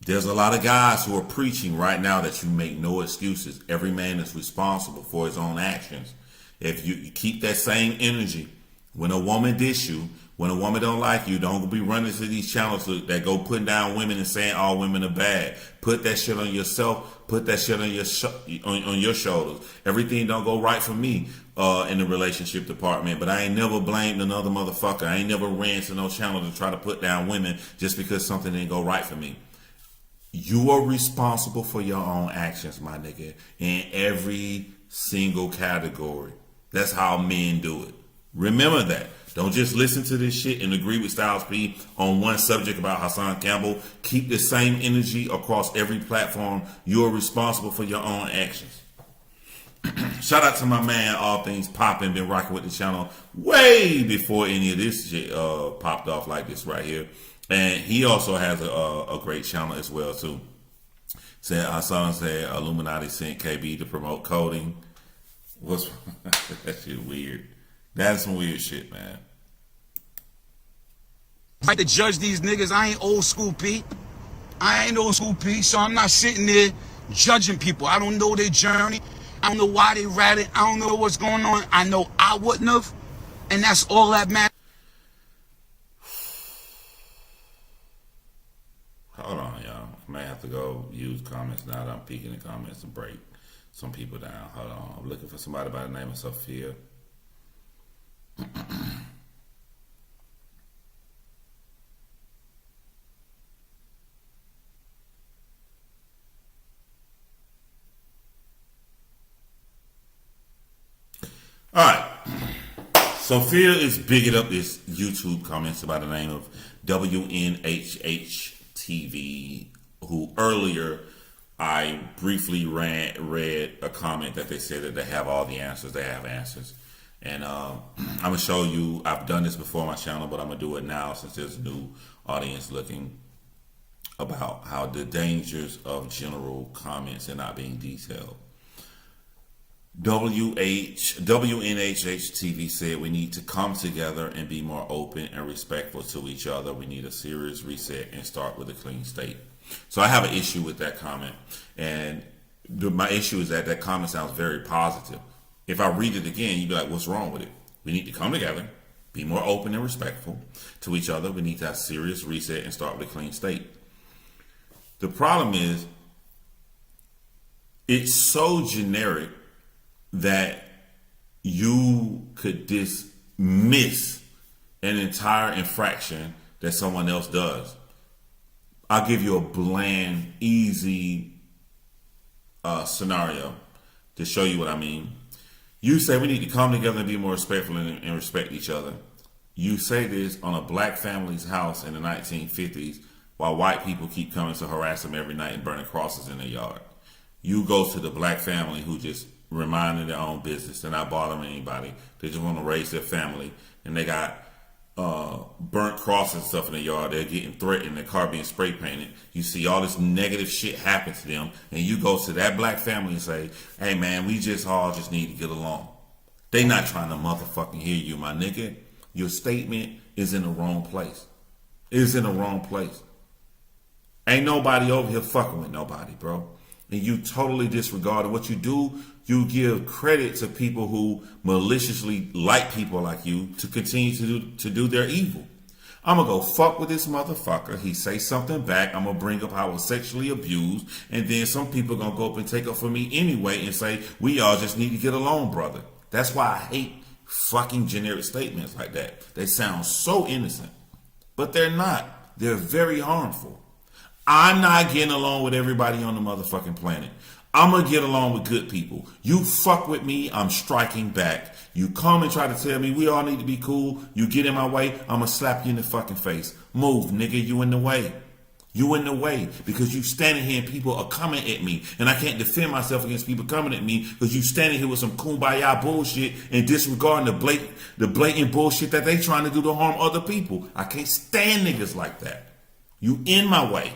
there's a lot of guys who are preaching right now that you make no excuses. Every man is responsible for his own actions. If you keep that same energy, when a woman diss you, when a woman don't like you, don't be running to these channels that go putting down women and saying all women are bad. Put that shit on yourself. Put that shit on your on your shoulders. Everything don't go right for me in the relationship department, but I ain't never blamed another motherfucker. I ain't never ran to no channel to try to put down women just because something didn't go right for me. You are responsible for your own actions, my nigga, in every single category. That's how men do it. Remember that. Don't just listen to this shit and agree with Styles P on one subject about Hassan Campbell. Keep the same energy across every platform. You are responsible for your own actions. Shout out to my man, All Things Poppin', been rocking with the channel way before any of this shit popped off like this right here. And he also has a great channel as well too. Said Hassan said Illuminati sent KB to promote coding. What's that shit weird? That's some weird shit, man.
Like to judge these niggas, I ain't old school P. I ain't old school P, so I'm not sitting there judging people. I don't know their journey. I don't know why they ratted. I don't know what's going on. I know I wouldn't have, and that's all that matters.
Hold on, y'all. I may have to go use comments now that I'm peeking the comments and break some people down. Hold on. I'm looking for somebody by the name of Sophia. All right. Sophia is bigging up this YouTube comments by the name of WNHHTV, who earlier I briefly read a comment that they said that they have all the answers. They have answers. And I'm going to show you, I've done this before on my channel, but I'm going to do it now since there's a new audience looking, about how the dangers of general comments and not being detailed. WNHH TV said we need to come together and be more open and respectful to each other. We need a serious reset and start with a clean state. So I have an issue with that comment. And my issue is that that comment sounds very positive. If I read it again, you'd be like, what's wrong with it? We need to come together, be more open and respectful to each other. We need to have a serious reset and start with a clean state. The problem is, it's so generic that you could dismiss an entire infraction that someone else does. I'll give you a bland, easy scenario to show you what I mean. You say we need to come together and be more respectful and respect each other. You say this on a black family's house in the 1950s while white people keep coming to harass them every night and burning crosses in their yard. You go to the black family who just reminding their own business. They're not bothering anybody. They just want to raise their family. And they got burnt crosses and stuff in the yard. They're getting threatened. Their car being spray painted. You see all this negative shit happen to them. And you go to that black family and say, hey man, we just all just need to get along. They not trying to motherfucking hear you, my nigga. Your statement is in the wrong place. It is in the wrong place. Ain't nobody over here fucking with nobody, bro. And you totally disregard what you do. You give credit to people who maliciously like people like you to continue to do their evil. I'm going to go fuck with this motherfucker. He say something back. I'm going to bring up how I was sexually abused. And then some people going to go up and take up for me anyway and say, we all just need to get along, brother. That's why I hate fucking generic statements like that. They sound so innocent, but they're not. They're very harmful. I'm not getting along with everybody on the motherfucking planet. I'm going to get along with good people. You fuck with me, I'm striking back. You come and try to tell me we all need to be cool. You get in my way, I'm going to slap you in the fucking face. Move, nigga, you in the way. You in the way because you standing here and people are coming at me. And I can't defend myself against people coming at me because you standing here with some kumbaya bullshit and disregarding the blatant bullshit that they trying to do to harm other people. I can't stand niggas like that. You in my way.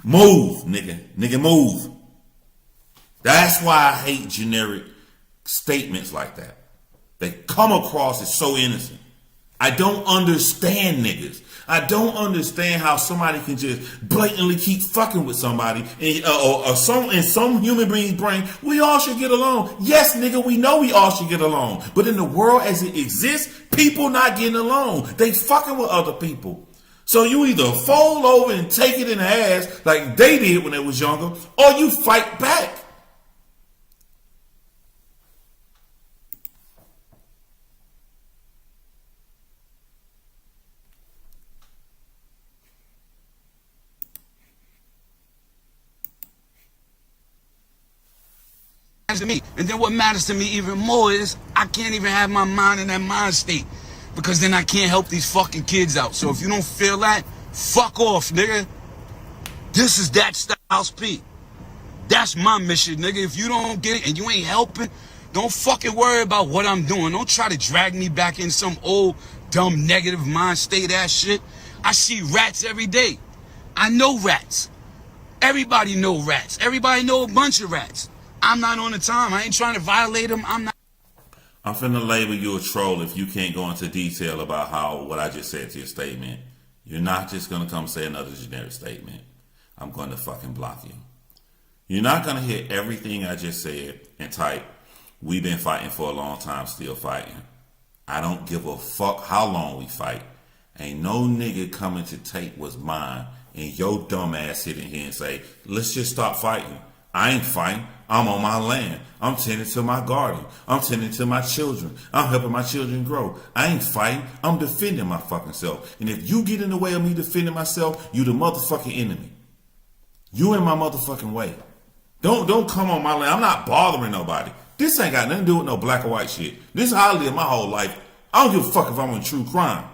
Move, nigga. Nigga, move. That's why I hate generic statements like that. They come across as so innocent. I don't understand niggas. I don't understand how somebody can just blatantly keep fucking with somebody and, in some human being's brain, we all should get along. Yes, nigga, we know we all should get along. But in the world as it exists, people not getting along. They fucking with other people. So you either fold over and take it in the ass like they did when they was younger, or you fight back.
To me. And then what matters to me even more is I can't even have my mind in that mind state. Because then I can't help these fucking kids out. So if you don't feel that, fuck off, nigga. This is that Styles P. That's my mission, nigga. If you don't get it and you ain't helping, don't fucking worry about what I'm doing. Don't try to drag me back in some old, dumb, negative mind state ass shit. I see rats every day. I know rats. Everybody know rats. Everybody know a bunch of rats. I'm not on the time. I ain't trying to violate them. I'm
finna label you a troll if you can't go into detail about what I just said to your statement. You're not just gonna come say another generic statement. I'm going to fucking block you. You're not gonna hear everything I just said and type, we've been fighting for a long time, still fighting. I don't give a fuck how long we fight. Ain't no nigga coming to take what's mine and your dumb ass sitting here and say, let's just stop fighting. I ain't fighting. I'm on my land. I'm tending to my garden. I'm tending to my children. I'm helping my children grow. I ain't fighting. I'm defending my fucking self. And if you get in the way of me defending myself, you the motherfucking enemy. You in my motherfucking way. Don't come on my land. I'm not bothering nobody. This ain't got nothing to do with no black or white shit. This is how I live my whole life. I don't give a fuck if I'm on true crime.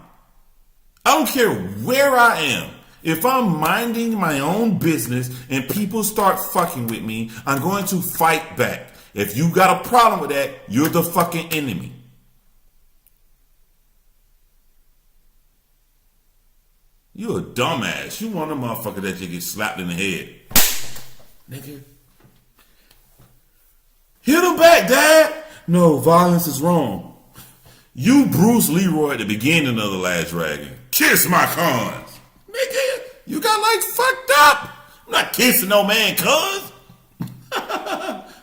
I don't care where I am. If I'm minding my own business and people start fucking with me, I'm going to fight back. If you got a problem with that, you're the fucking enemy. You a dumbass. You want a motherfucker that you get slapped in the head. Nigga. Hit him back, Dad. No, violence is wrong. You Bruce Leroy at the beginning of The Last Dragon. Kiss my cons. Nigga, you got like fucked up. I'm not kissing no man, cuz.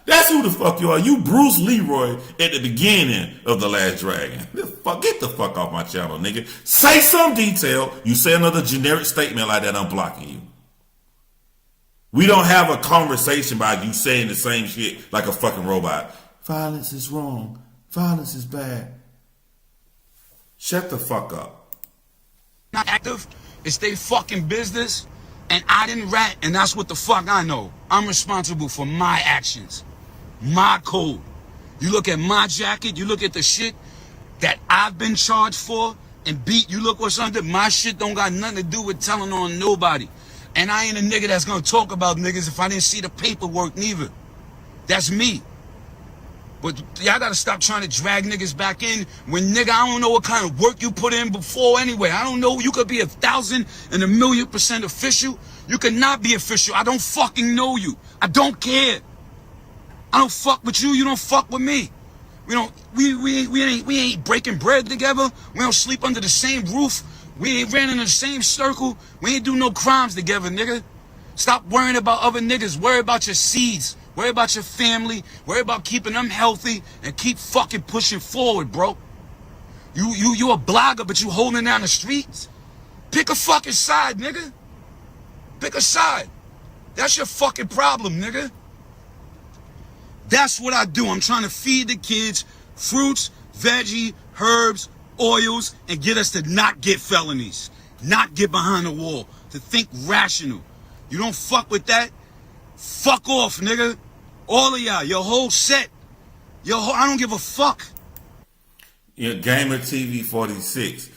That's who the fuck you are. You Bruce Leroy at the beginning of The Last Dragon. Get the fuck off my channel, nigga. Say some detail. You say another generic statement like that, I'm blocking you. We don't have a conversation about you saying the same shit like a fucking robot. Violence is wrong. Violence is bad. Shut the fuck up.
not active. It's their fucking business. And I didn't rat, and that's what the fuck I know. I'm responsible for my actions. My code. You look at my jacket, you look at the shit that I've been charged for and beat, you look what's under. My shit don't got nothing to do with telling on nobody. And I ain't a nigga that's gonna talk about niggas if I didn't see the paperwork neither. That's me. But y'all gotta stop trying to drag niggas back in when, nigga, I don't know what kind of work you put in before anyway. I don't know. You could be 1,000 and 1,000,000% official. You could not be official. I don't fucking know you. I don't care. I don't fuck with you. You don't fuck with me. We ain't breaking bread together. We don't sleep under the same roof. We ain't ran in the same circle. We ain't do no crimes together, nigga. Stop worrying about other niggas. Worry about your seeds. Worry about your family. Worry about keeping them healthy and keep fucking pushing forward, bro. You a blogger, but you holding down the streets? Pick a fucking side, nigga. Pick a side. That's your fucking problem, nigga. That's what I do. I'm trying to feed the kids fruits, veggie, herbs, oils, and get us to not get felonies, not get behind the wall, to think rational. You don't fuck with that? Fuck off, nigga. All of y'all, your whole set. I don't give a fuck.
Gamer TV 46.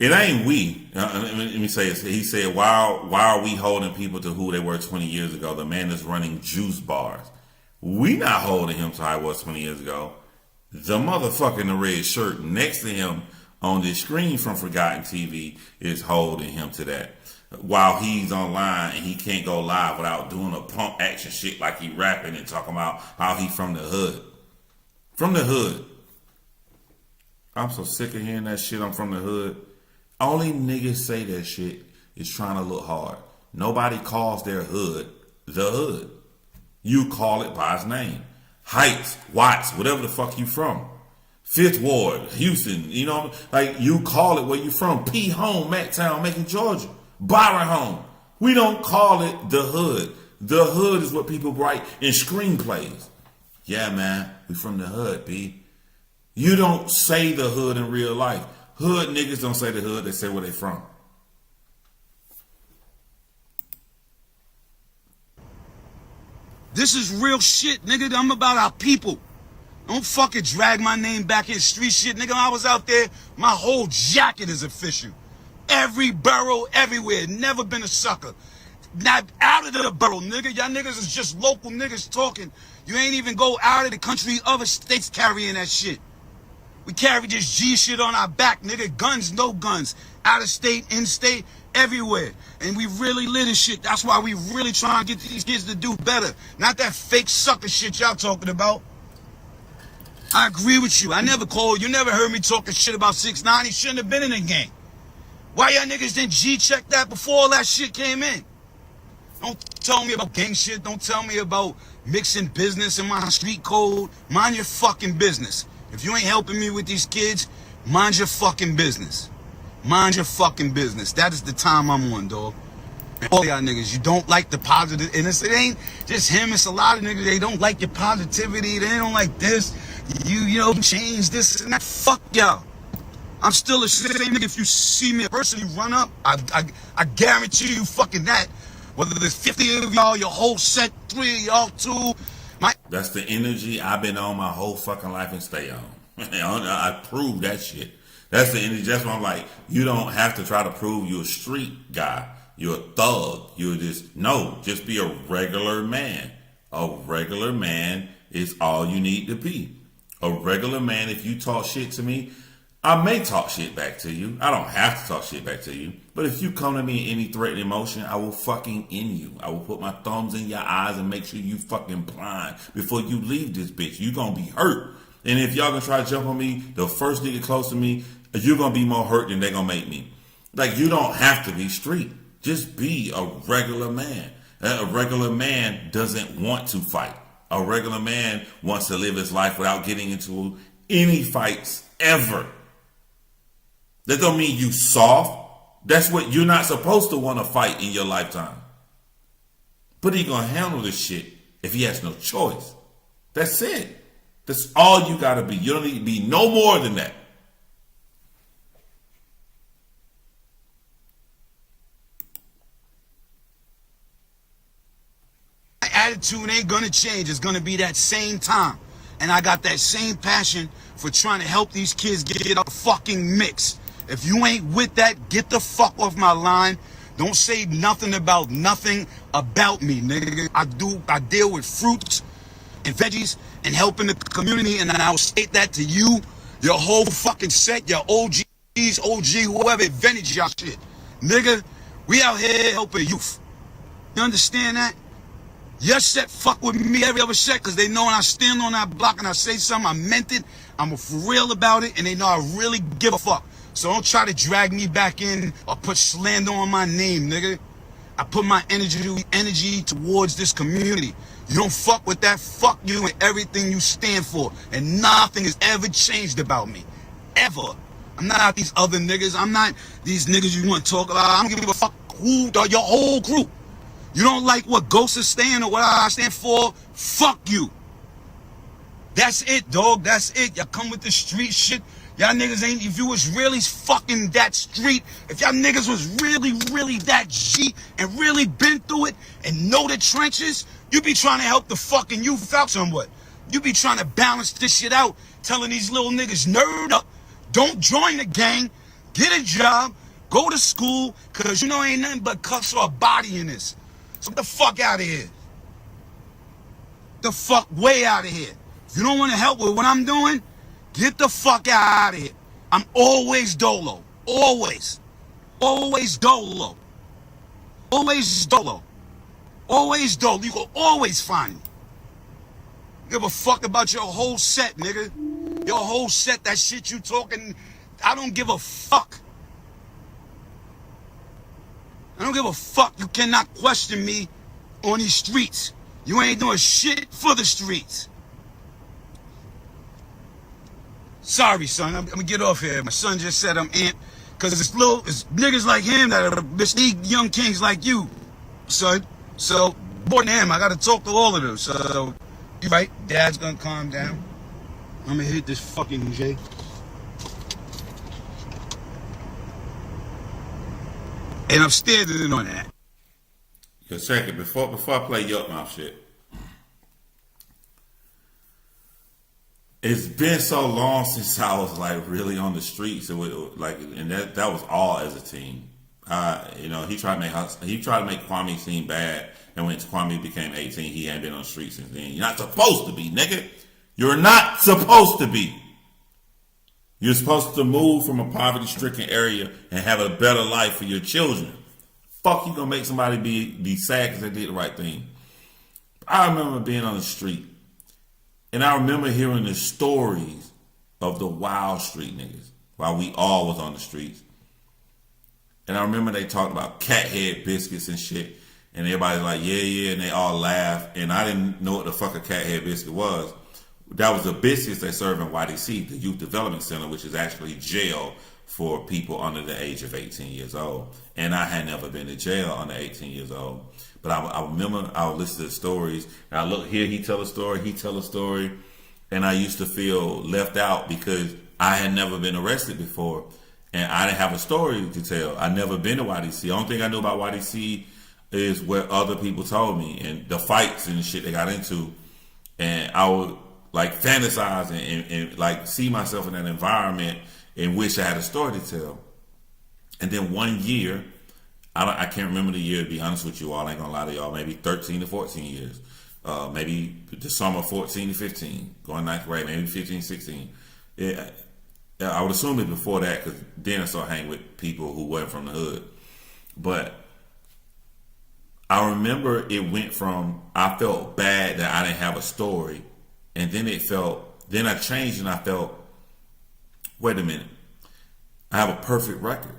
It ain't we. Let me say it. He said, why are we holding people to who they were 20 years ago? The man is running juice bars. We not holding him to how he was 20 years ago. The motherfucker in the red shirt next to him on this screen from Forgotten TV is holding him to that. While he's online and he can't go live without doing a pump action shit like he rapping and talking about how he from the hood. From the hood. I'm so sick of hearing that shit. I'm from the hood. Only niggas say that shit is trying to look hard. Nobody calls their hood the hood. You call it by its name. Heights, Watts, whatever the fuck you from. Fifth Ward, Houston, like you call it where you from. P Home, Mactown, Macon, Georgia. Byron Home. We don't call it the hood. The hood is what people write in screenplays. Yeah, man, we from the hood, B. You don't say the hood in real life. Hood niggas don't say the hood, they say where they from.
This is real shit, nigga. I'm about our people. Don't fucking drag my name back in street shit, nigga. I was out there, my whole jacket is official. Every borough, everywhere. Never been a sucker. Not out of the borough, nigga. Y'all niggas is just local niggas talking. You ain't even go out of the country, other states carrying that shit. We carry this G shit on our back, nigga. Guns, no guns. Out of state, in state, everywhere. And we really lit this shit. That's why we really trying to get these kids to do better. Not that fake sucker shit y'all talking about. I agree with you. I never called. You never heard me talking shit about 6ix9ine. He shouldn't have been in the game. Why y'all niggas didn't G-check that before all that shit came in? Don't tell me about gang shit. Don't tell me about mixing business and my street code. Mind your fucking business. If you ain't helping me with these kids, mind your fucking business. Mind your fucking business. That is the time I'm on, dog. And all y'all niggas, you don't like the positive. And it ain't just him. It's a lot of niggas. They don't like your positivity. They don't like this. You know, change this and that. Fuck y'all. I'm still the same nigga. If you see me personally run up, I guarantee you fucking that. Whether there's 50 of y'all, your whole set, 3 of y'all, 2.
That's the energy I've been on my whole fucking life and stay on. I prove that shit. That's the energy. That's why I'm like, you don't have to try to prove you're a street guy. You're a thug. You're just be a regular man. A regular man is all you need to be. A regular man, if you talk shit to me, I may talk shit back to you. I don't have to talk shit back to you. But if you come to me in any threatening emotion, I will fucking end you. I will put my thumbs in your eyes and make sure you fucking blind before you leave this bitch. You gonna be hurt. And if y'all gonna try to jump on me, the first nigga close to me, you're gonna be more hurt than they gonna make me. Like, you don't have to be street. Just be a regular man. A regular man doesn't want to fight. A regular man wants to live his life without getting into any fights ever. That don't mean you soft. That's what you're not supposed to want to fight in your lifetime. But he gonna handle this shit if he has no choice. That's it. That's all you gotta be. You don't need to be no more than that.
My attitude ain't gonna change. It's gonna be that same time. And I got that same passion for trying to help these kids get a fucking mix. If you ain't with that, get the fuck off my line. Don't say nothing about me, nigga. I deal with fruits and veggies and helping the community, and I'll state that to you, your whole fucking set, your OGs, whoever invented y'all shit. Nigga, we out here helping youth. You understand that? Your set fuck with me, every other set, because they know when I stand on that block and I say something, I meant it, I'm for real about it, and they know I really give a fuck. So don't try to drag me back in or put slander on my name, nigga. I put my energy towards this community. You don't fuck with that, fuck you and everything you stand for. And nothing has ever changed about me. Ever. I'm not these other niggas. I'm not these niggas you want to talk about. I don't give a fuck who, your whole group. You don't like what Ghost is saying or what I stand for, fuck you. That's it, dog. That's it. Y'all come with the street shit. Y'all niggas ain't, if you was really fucking that street, if y'all niggas was really that G and really been through it and know the trenches, you be trying to help the fucking youth out somewhat. You be trying to balance this shit out, telling these little niggas, nerd up, don't join the gang, get a job, go to school, cause you know ain't nothing but cuffs or a body in this. So get the fuck out of here. The fuck way out of here. If you don't want to help with what I'm doing, get the fuck out of here. I'm always dolo. Always. Always dolo. Always dolo. Always dolo. You can always find me. Give a fuck about your whole set, nigga. Your whole set, that shit you talking, I don't give a fuck. I don't give a fuck. You cannot question me on these streets. You ain't doing shit for the streets. Sorry, son. I'm gonna get off here. My son just said I'm amped. Cause it's niggas like him that are need young kings like you, son. So, more than him, I gotta talk to all of them. So, you right. Dad's gonna calm down. I'm gonna hit this fucking J. And I'm standing on that.
Yo, check it. Before I play Yuck Mouth shit. It's been so long since I was like really on the streets. It was like, and that was all as a teen. He tried to make Kwame seem bad, and when Kwame became 18, he hadn't been on the streets since then. You're not supposed to be, nigga. You're not supposed to be. You're supposed to move from a poverty-stricken area and have a better life for your children. Fuck, you gonna make somebody be sad because they did the right thing. I remember being on the street, and I remember hearing the stories of the wild street niggas while we all was on the streets. And I remember they talked about cat head biscuits and shit, and everybody's like, yeah, and they all laughed, and I didn't know what the fuck a cat head biscuit was. That was the biscuits they serve in YDC, the Youth Development Center, which is actually jail for people under the age of 18 years old. And I had never been to jail under 18 years old. But I remember I would listen to the stories, and I look here, he tell a story, he tell a story, and I used to feel left out because I had never been arrested before, and I didn't have a story to tell. I never been to YDC. The only thing I knew about YDC is what other people told me, and the fights and the shit they got into, and I would like fantasize and like see myself in that environment and wish I had a story to tell. And then one year, I can't remember the year, to be honest with you all, I ain't gonna lie to y'all, maybe 13 to 14 years. Maybe the summer 14 to 15, going ninth grade, maybe 15, 16. Yeah, I would assume it before that, because then I started hanging with people who weren't from the hood. But I remember it went from, I felt bad that I didn't have a story, and then then I changed and I felt, wait a minute, I have a perfect record.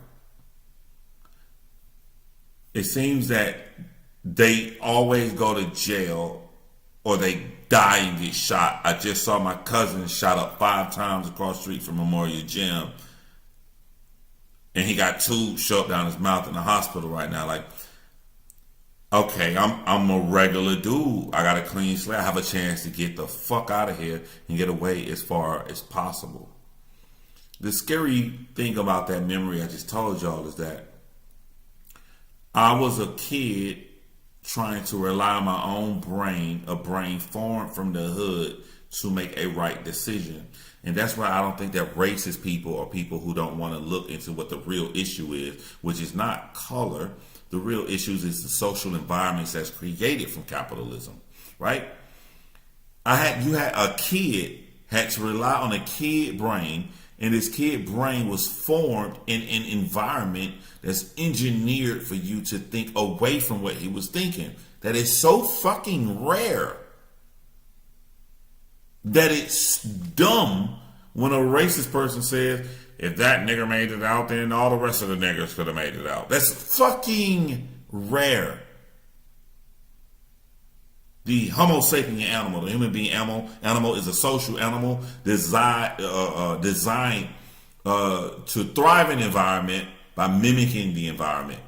It seems that they always go to jail or they die and get shot. I just saw my cousin shot up 5 times across the street from Memorial Gym, and he got 2 shoved down his mouth in the hospital right now. Like, okay, I'm a regular dude. I got a clean slate. I have a chance to get the fuck out of here and get away as far as possible. The scary thing about that memory I just told y'all is that I was a kid trying to rely on my own brain, a brain formed from the hood, to make a right decision. And that's why I don't think that racist people or people who don't want to look into what the real issue is, which is not color. The real issue is the social environments that's created from capitalism, right? A kid had to rely on a kid brain, and this kid brain was formed in an environment that's engineered for you to think away from what he was thinking. That is so fucking rare that it's dumb when a racist person says, if that nigger made it out, then all the rest of the niggers could have made it out. That's fucking rare. The Homo sapien animal, the human being animal is a social animal designed to thrive in the environment by mimicking the environment.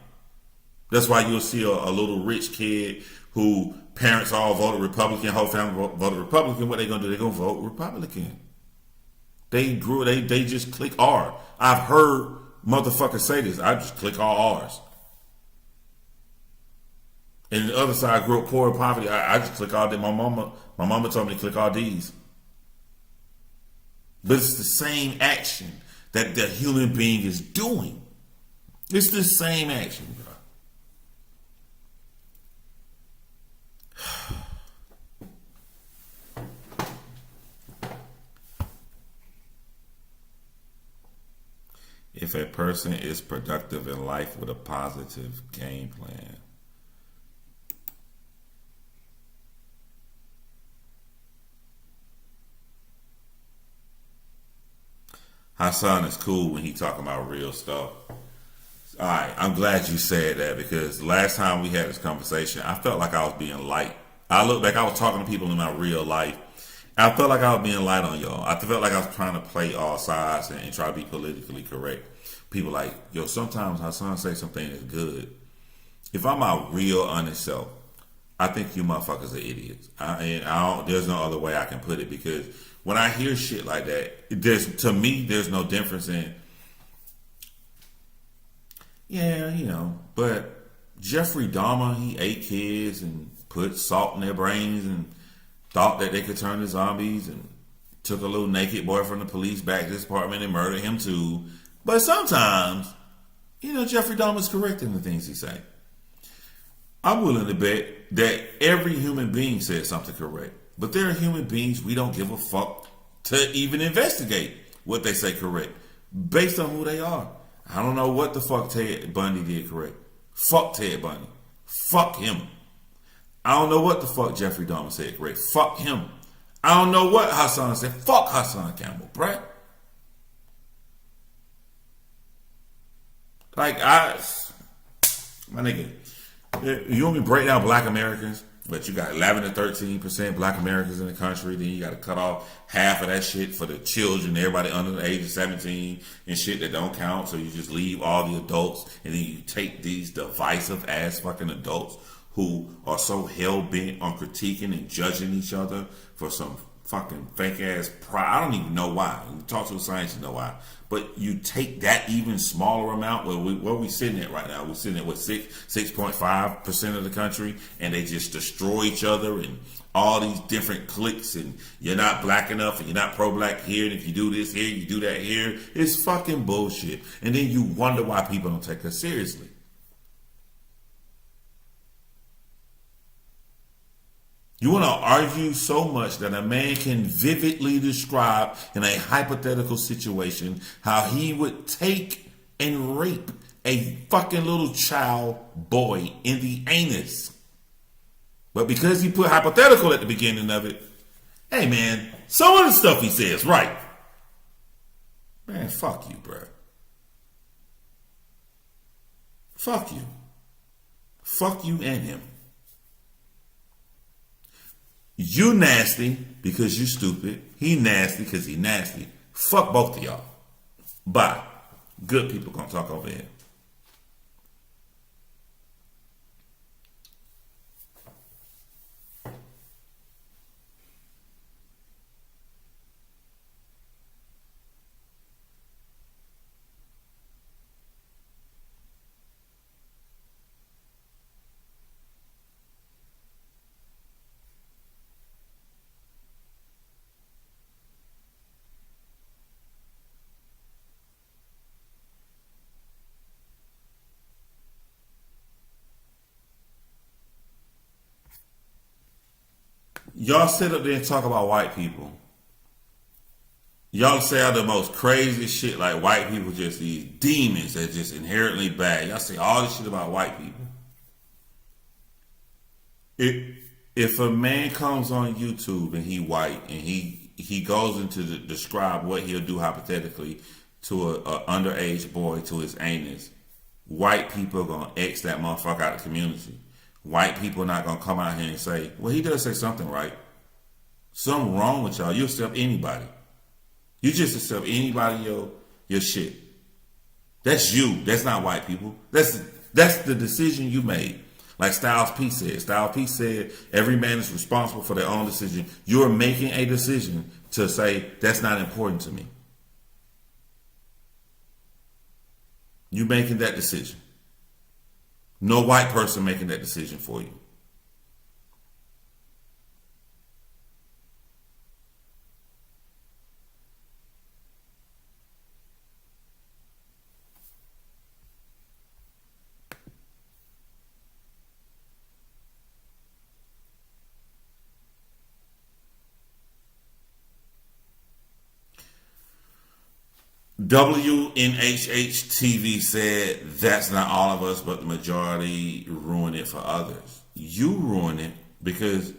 That's why you'll see a little rich kid who parents all voted Republican, whole family voted Republican. What they gonna do? They gonna vote Republican. They just click R. I've heard motherfuckers say this. I just click all R's. And the other side, grew up poor and poverty. I just click all D. My mama told me to click all D's. But it's the same action that the human being is doing. It's the same action, bro. If a person is productive in life with a positive game plan, Hassan is cool when he talking about real stuff. All right, I'm glad you said that, because last time we had this conversation, I felt like I was being light. I look back, I was talking to people in my real life. I felt like I was being light on y'all. I felt like I was trying to play all sides and try to be politically correct. People like, yo, sometimes Hassan say something is good. If I'm my real honest self, I think you motherfuckers are idiots. There's no other way I can put it, because when I hear shit like that, to me, there's no difference in, but Jeffrey Dahmer, he ate kids and put salt in their brains and thought that they could turn to zombies and took a little naked boy from the police back to his apartment and murdered him too. But sometimes, Jeffrey Dahmer's correct in the things he say. I'm willing to bet that every human being says something correct. But there are human beings we don't give a fuck to even investigate what they say correct based on who they are. I don't know what the fuck Ted Bundy did correct. Fuck Ted Bundy. Fuck him. I don't know what the fuck Jeffrey Dahmer said correct. Fuck him. I don't know what Hassan said. Fuck Hassan Campbell, bruh. My nigga, you want me to break down black Americans, but you got 11 to 13% black Americans in the country, then you got to cut off half of that shit for the children, everybody under the age of 17 and shit that don't count, so you just leave all the adults, and then you take these divisive ass fucking adults who are so hell-bent on critiquing and judging each other for some fucking fake-ass pride. I don't even know why. You talk to the science, you know why. But you take that even smaller amount, where we sitting at right now? We're sitting at, 6.5% of the country, and they just destroy each other and all these different cliques, and you're not black enough, and you're not pro-black here, and if you do this here, you do that here. It's fucking bullshit. And then you wonder why people don't take us seriously. You want to argue so much that a man can vividly describe in a hypothetical situation how he would take and rape a fucking little child boy in the anus. But because he put hypothetical at the beginning of it, hey man, some of the stuff he says, right. Man, fuck you, bro. Fuck you. Fuck you and him. You nasty because you stupid. He nasty because he nasty. Fuck both of y'all. Bye. Good people gonna talk over here. Y'all sit up there and talk about white people. Y'all say all the most crazy shit, like white people just these demons that just inherently bad. Y'all say all this shit about white people. If a man comes on YouTube and he white and he goes into describe what he'll do hypothetically to a underage boy to his anus, white people are gonna X that motherfucker out of the community. White people are not going to come out here and say, well, he does say something right. Something wrong with y'all. You accept anybody. You just accept anybody your shit. That's you. That's not white people. That's the decision you made. Like Styles P said. Styles P said every man is responsible for their own decision. You're making a decision to say that's not important to me. You're making that decision. No white person making that decision for you. WNHH TV said that's not all of us, but the majority ruin it for others. You ruin it because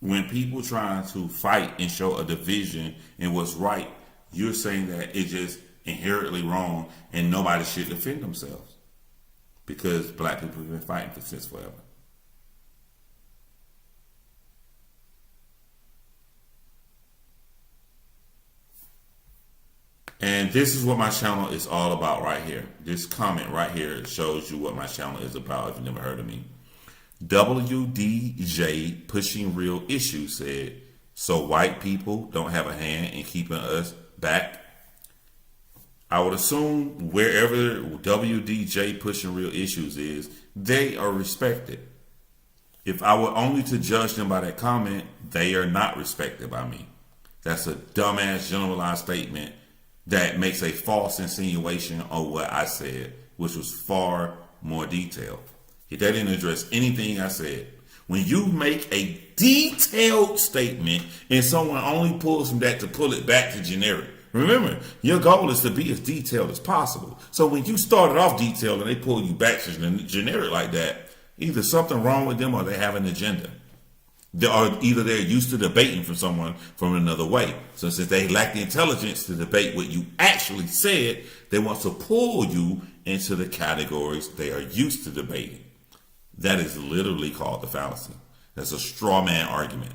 when people trying to fight and show a division in what's right, you're saying that it's just inherently wrong and nobody should defend themselves because black people have been fighting since forever. And this is what my channel is all about right here. This comment right here shows you what my channel is about if you've never heard of me. WDJ Pushing Real Issues said, so white people don't have a hand in keeping us back? I would assume wherever WDJ Pushing Real Issues is, they are respected. If I were only to judge them by that comment, they are not respected by me. That's a dumbass generalized statement that makes a false insinuation on what I said, which was far more detailed. They didn't address anything I said. When you make a detailed statement and someone only pulls from that to pull it back to generic, remember, your goal is to be as detailed as possible. So when you started off detailed and they pull you back to generic like that, either something wrong with them or they have an agenda. Either they're used to debating from someone from another way. So since they lack the intelligence to debate what you actually said, they want to pull you into the categories they are used to debating. That is literally called the fallacy. That's a straw man argument.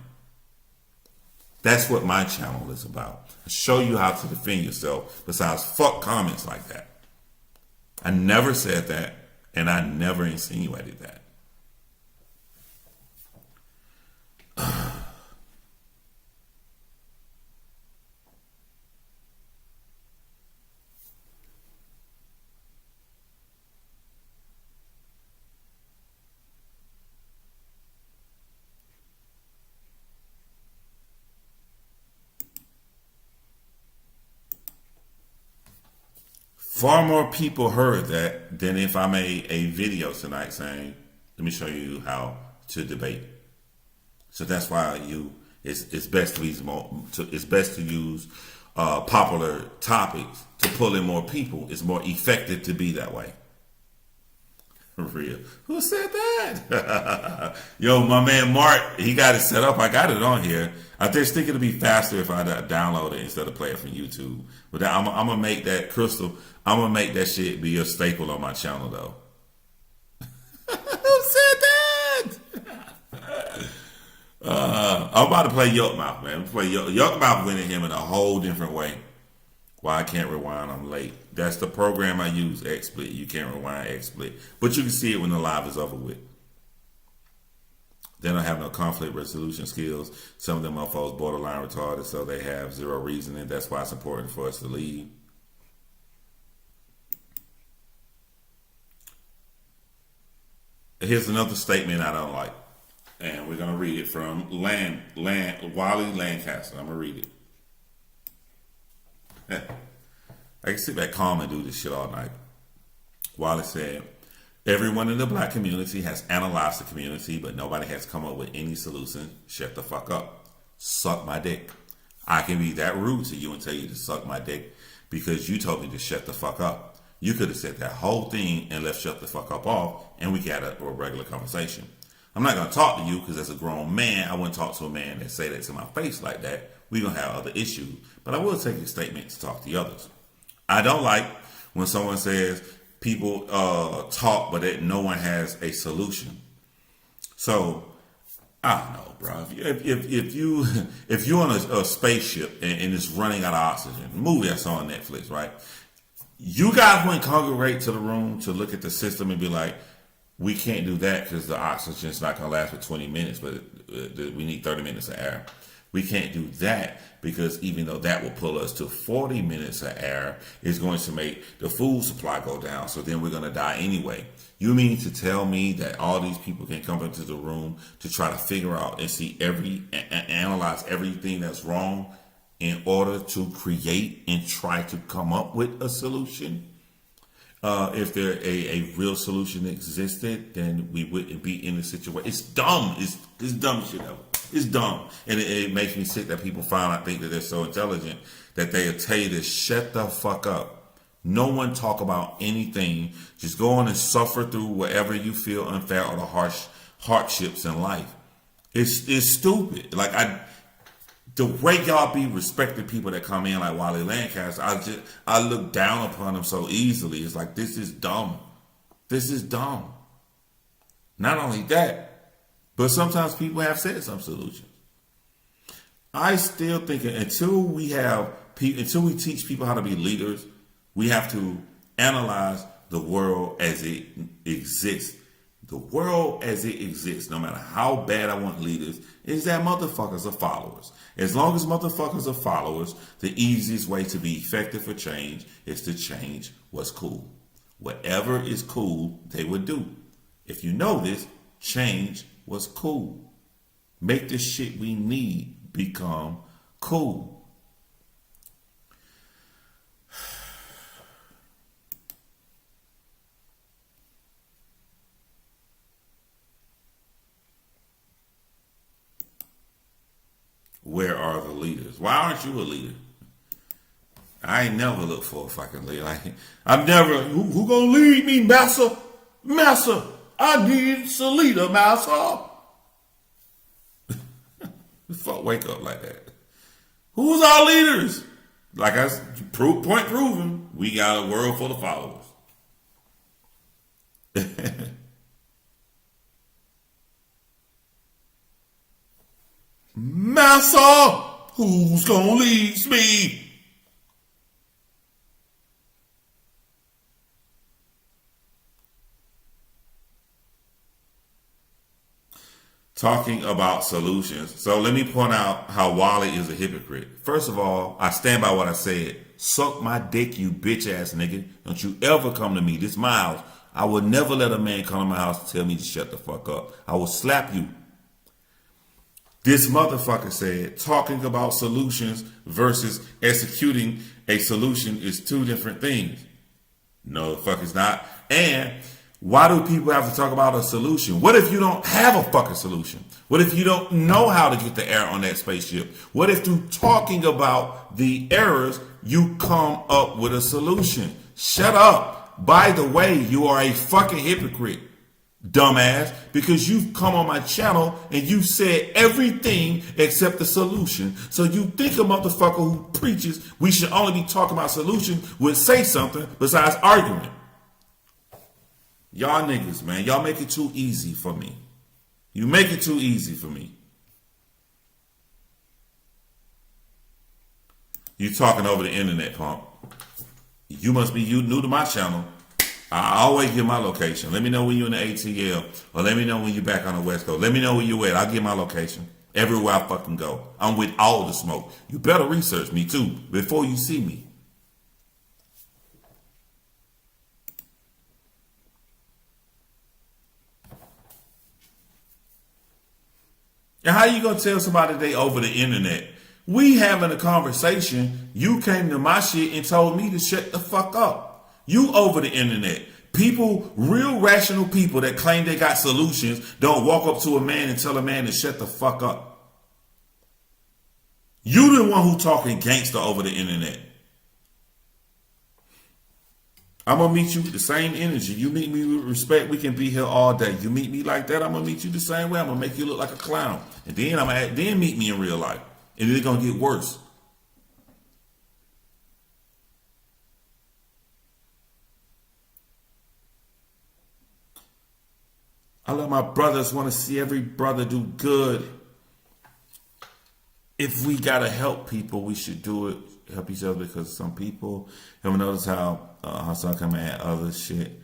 That's what my channel is about. I show you how to defend yourself besides fuck comments like that. I never said that, and I never insinuated that. Far more people heard that than if I made a video tonight saying, let me show you how to debate. So that's why it's best to use popular topics to pull in more people. It's more effective to be that way. For real. Who said that? Yo, my man Mark, he got it set up. I got it on here. I just think it'll be faster if I download it instead of play it from YouTube. But I'm gonna make that Crystal. I'm gonna make that shit be a staple on my channel, though. Who said that? I'm about to play Yuck Mouth, man. Yuck Mouth went at him in a whole different way. Why I can't rewind, I'm late. That's the program I use, XSplit. You can't rewind XSplit. But you can see it when the live is over with. They don't have no conflict resolution skills. Some of them motherfuckers borderline retarded, so they have zero reasoning. That's why it's important for us to leave. Here's another statement I don't like. And we're going to read it from Wally Lancaster. I'm going to read it. I can sit back calm and do this shit all night. Wally said, everyone in the black community has analyzed the community, but nobody has come up with any solution. Shut the fuck up. Suck my dick. I can be that rude to you and tell you to suck my dick because you told me to shut the fuck up. You could have said that whole thing and left shut the fuck up off, and we got a regular conversation. I'm not going to talk to you because as a grown man, I wouldn't talk to a man that say that to my face like that. We're going to have other issues. But I will take a statement to talk to the others. I don't like when someone says people talk, but that no one has a solution. So, I don't know, bro. If you're on a spaceship and it's running out of oxygen, movie I saw on Netflix, right? You guys wouldn't congregate to the room to look at the system and be like, we can't do that because the oxygen's not going to last for 20 minutes, but we need 30 minutes of air. We can't do that because even though that will pull us to 40 minutes of air, it's going to make the food supply go down. So then we're going to die anyway. You mean to tell me that all these people can come into the room to try to figure out and see analyze everything that's wrong in order to create and try to come up with a solution? If there a real solution existed, then we wouldn't be in the situation. It's dumb. It's dumb shit ever. It's dumb. And it makes me sick that people finally think that they're so intelligent that they'll tell you to shut the fuck up. No one talk about anything. Just go on and suffer through whatever you feel unfair or the hardships in life. It's stupid. The way y'all be respecting people that come in like Wally Lancaster, I look down upon them so easily. It's like, this is dumb. This is dumb. Not only that, but sometimes people have said some solutions. I still think until we teach people how to be leaders, we have to analyze the world as it exists. The world as it exists, no matter how bad I want leaders, is that motherfuckers are followers. As long as motherfuckers are followers, the easiest way to be effective for change is to change what's cool. Whatever is cool, they would do. If you know this, change what's cool. Make the shit we need become Cool. Where are the leaders? Why aren't you a leader? I ain't never looked for a fucking leader. I've never. Who gonna lead me, massa? Massa, I need a leader, massa. Fuck, wake up like that. Who's our leaders? Like I point proven, we got a world full of followers. Massa, who's gonna lead me? Talking about solutions. So let me point out how Wally is a hypocrite. First of all, I stand by what I said. Suck my dick, you bitch ass nigga. Don't you ever come to me. This is my house. I will never let a man come to my house and tell me to shut the fuck up. I will slap you. This motherfucker said talking about solutions versus executing a solution is two different things. No, the fuck it's not. And why do people have to talk about a solution? What if you don't have a fucking solution? What if you don't know how to get the air on that spaceship? What if through talking about the errors, you come up with a solution? Shut up. By the way, you are a fucking hypocrite, dumbass, because you've come on my channel and you said everything except the solution. So you think a motherfucker who preaches we should only be talking about solutions would say something besides arguing. Y'all niggas, man, y'all make it too easy for me. You make it too easy for me. You talking over the internet, punk. You must be new to my channel. I always give my location. Let me know when you're in the ATL, or let me know when you're back on the West Coast. Let me know where you at. I'll give my location. Everywhere I fucking go. I'm with all the smoke. You better research me too before you see me. And how you gonna tell somebody they over the internet? We having a conversation. You came to my shit and told me to shut the fuck up. You over the internet. People, real rational people that claim they got solutions, don't walk up to a man and tell a man to shut the fuck up. You the one who talking gangster over the internet. I'm gonna meet you with the same energy. You meet me with respect, we can be here all day. You meet me like that, I'm gonna meet you the same way. I'm gonna make you look like a clown. And then then meet me in real life. And it's gonna get worse. I love my brothers, want to see every brother do good. If we gotta help people, we should do it. Help each other, because some people haven't noticed how Hassan come and add other shit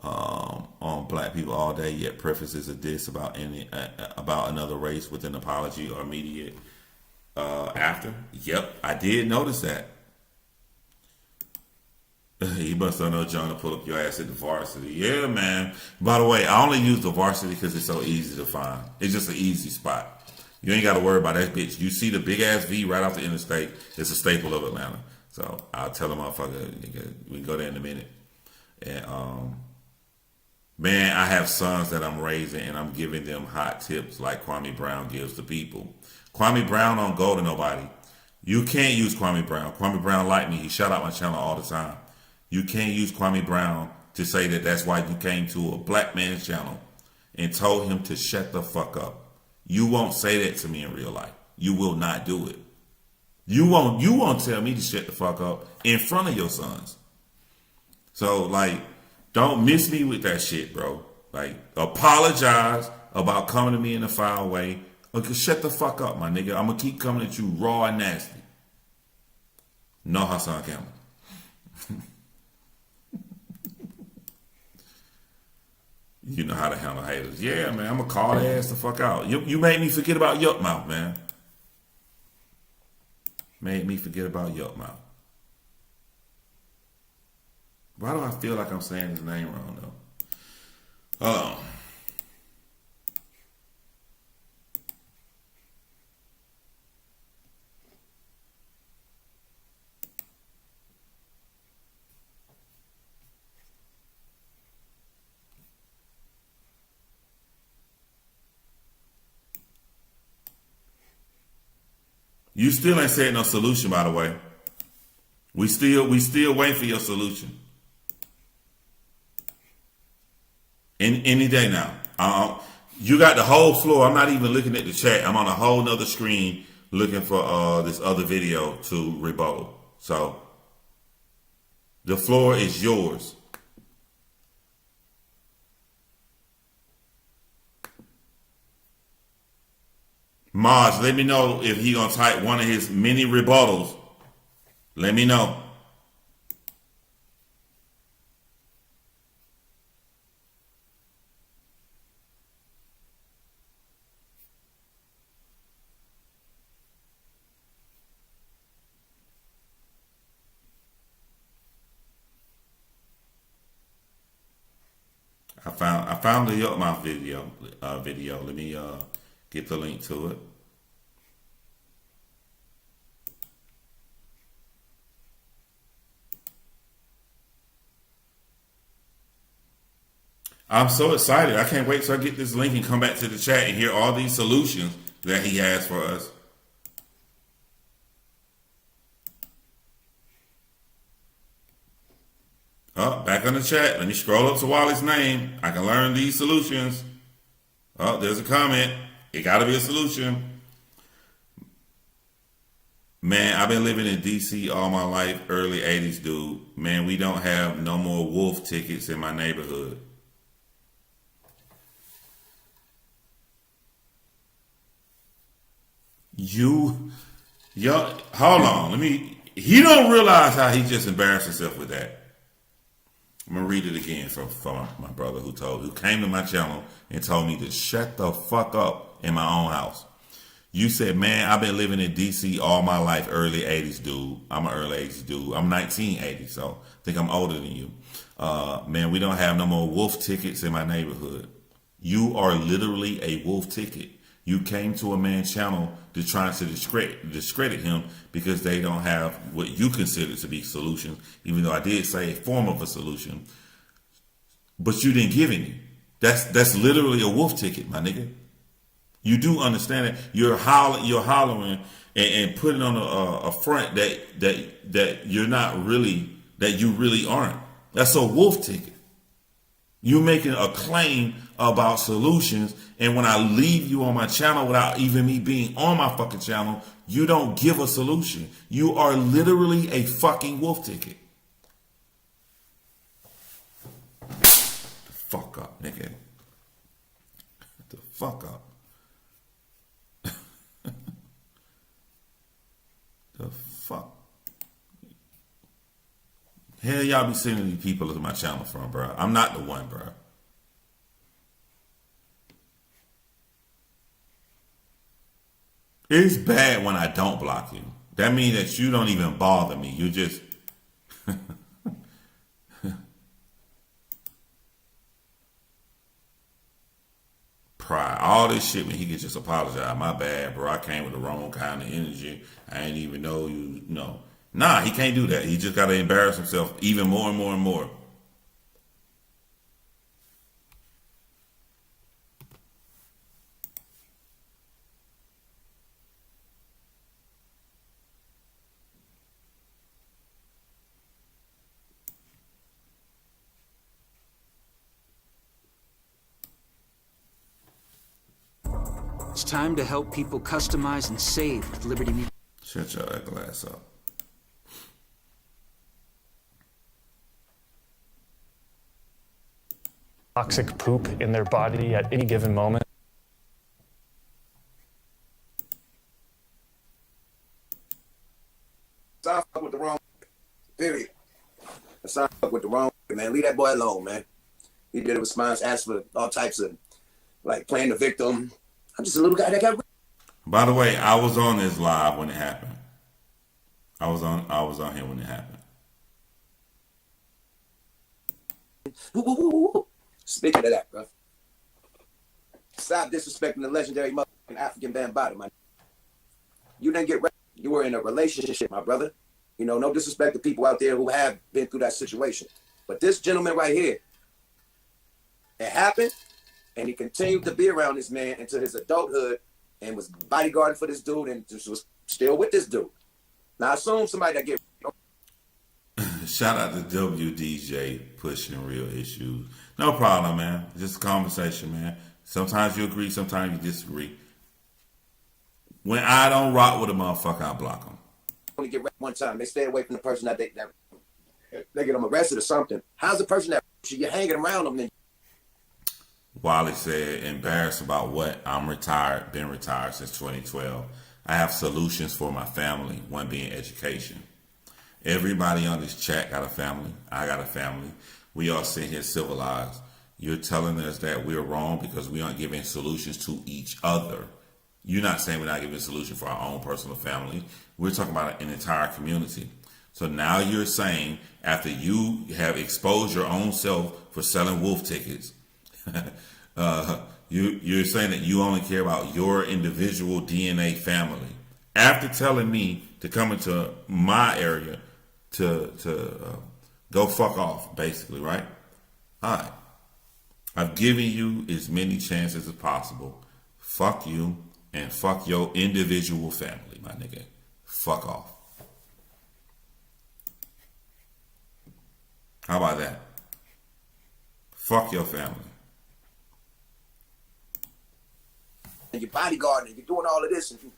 on black people all day, yet prefaces a diss about about another race with an apology or immediate after. Yep, I did notice that. You must not know John to pull up your ass at the varsity. Yeah, man. By the way, I only use the varsity because it's so easy to find. It's just an easy spot. You ain't got to worry about that bitch. You see the big ass V right off the interstate. It's a staple of Atlanta. So I'll tell the motherfucker, we can go there in a minute. And man, I have sons that I'm raising and I'm giving them hot tips like Kwame Brown gives to people. Kwame Brown don't go to nobody. You can't use Kwame Brown. Kwame Brown like me. He shout out my channel all the time. You can't use Kwame Brown to say that that's why you came to a black man's channel and told him to shut the fuck up. You won't say that to me in real life. You will not do it. You won't tell me to shut the fuck up in front of your sons. So, like, don't miss me with that shit, bro. Like, apologize about coming to me in a foul way. Or shut the fuck up, my nigga. I'm going to keep coming at you raw and nasty. No Hassan Campbell. You know how to handle haters. Yeah, man, I'm going to call their ass the fuck out. You made me forget about Yuck Mouth, man. Made me forget about Yuck Mouth. Why do I feel like I'm saying his name wrong, though? You still ain't said no solution, by the way. We still waiting for your solution. Any day now. You got the whole floor. I'm not even looking at the chat. I'm on a whole nother screen looking for this other video to rebuttal. So the floor is yours. Maj, let me know if he gonna type one of his many rebuttals. Let me know. I found the Yopmouth video. Let me get the link to it. I'm so excited. I can't wait till I get this link and come back to the chat and hear all these solutions that he has for us. Oh, back on the chat. Let me scroll up to Wally's name. I can learn these solutions. Oh, there's a comment. It got to be a solution. Man, I've been living in D.C. all my life, early 80s, dude. Man, we don't have no more wolf tickets in my neighborhood. Yo, hold on. He don't realize how he just embarrassed himself with that. I'm gonna read it again from my brother who came to my channel and told me to shut the fuck up in my own house. You said, man, I've been living in DC all my life, early 80s dude. I'm an early 80s dude. I'm 1980, so I think I'm older than you. Man, we don't have no more wolf tickets in my neighborhood. You are literally a wolf ticket. You came to a man's channel to try to discredit him because they don't have what you consider to be solutions, even though I did say a form of a solution. But you didn't give any. That's literally a wolf ticket, my nigga. You do understand it. You're hollering and putting on a front that you're not really, that you really aren't. That's a wolf ticket. You making a claim about solutions, and when I leave you on my channel without even me being on my fucking channel, you don't give a solution. You are literally a fucking wolf ticket. The fuck up, nigga. The fuck up. The fuck. Hell y'all be sending these people to my channel from, bro. I'm not the one, bro. It's bad when I don't block you. That means that you don't even bother me. You just pride. All this shit when he could just apologize. My bad, bro. I came with the wrong kind of energy. I ain't even know you know. Nah, he can't do that. He just got to embarrass himself even more and more and more.
It's time to help people customize and save with Liberty Media.
Shut your ugly ass up.
Toxic poop in their body at any given moment.
Hassan fuck with the wrong, period. Hassan fuck with the wrong, man. Leave that boy alone, man. He did a response, asked for all types of, like, playing the victim. I'm just a little guy that got.
By the way, I was on this live when it happened. I was on here when it happened.
Speaking of that, bro. Stop disrespecting the legendary motherfucking African Bambaataa, man. You didn't get raped. You were in a relationship, my brother. You know, no disrespect to people out there who have been through that situation. But this gentleman right here, it happened, and he continued to be around this man into his adulthood, and was bodyguarding for this dude and just was still with this dude. Now, I assume somebody that get...
Shout out to WDJ pushing real issues. No problem, man. Just a conversation, man. Sometimes you agree, sometimes you disagree. When I don't rock with a motherfucker, I block them.
When you get one time, they stay away from the person that they get them arrested or something. How's the person that you're hanging around them? Then
Wally said, embarrassed about what? I'm retired, been retired since 2012. I have solutions for my family, one being education. Everybody on this chat got a family. I got a family. We all sit here civilized. You're telling us that we're wrong because we aren't giving solutions to each other. You're not saying we're not giving a solution for our own personal family. We're talking about an entire community. So now you're saying, after you have exposed your own self for selling wolf tickets, you're saying that you only care about your individual DNA family. After telling me to come into my area to go fuck off, basically, right? All right. I've given you as many chances as possible. Fuck you and fuck your individual family, my nigga. Fuck off. How about that? Fuck your family.
and you're bodyguarding and you're doing all of this and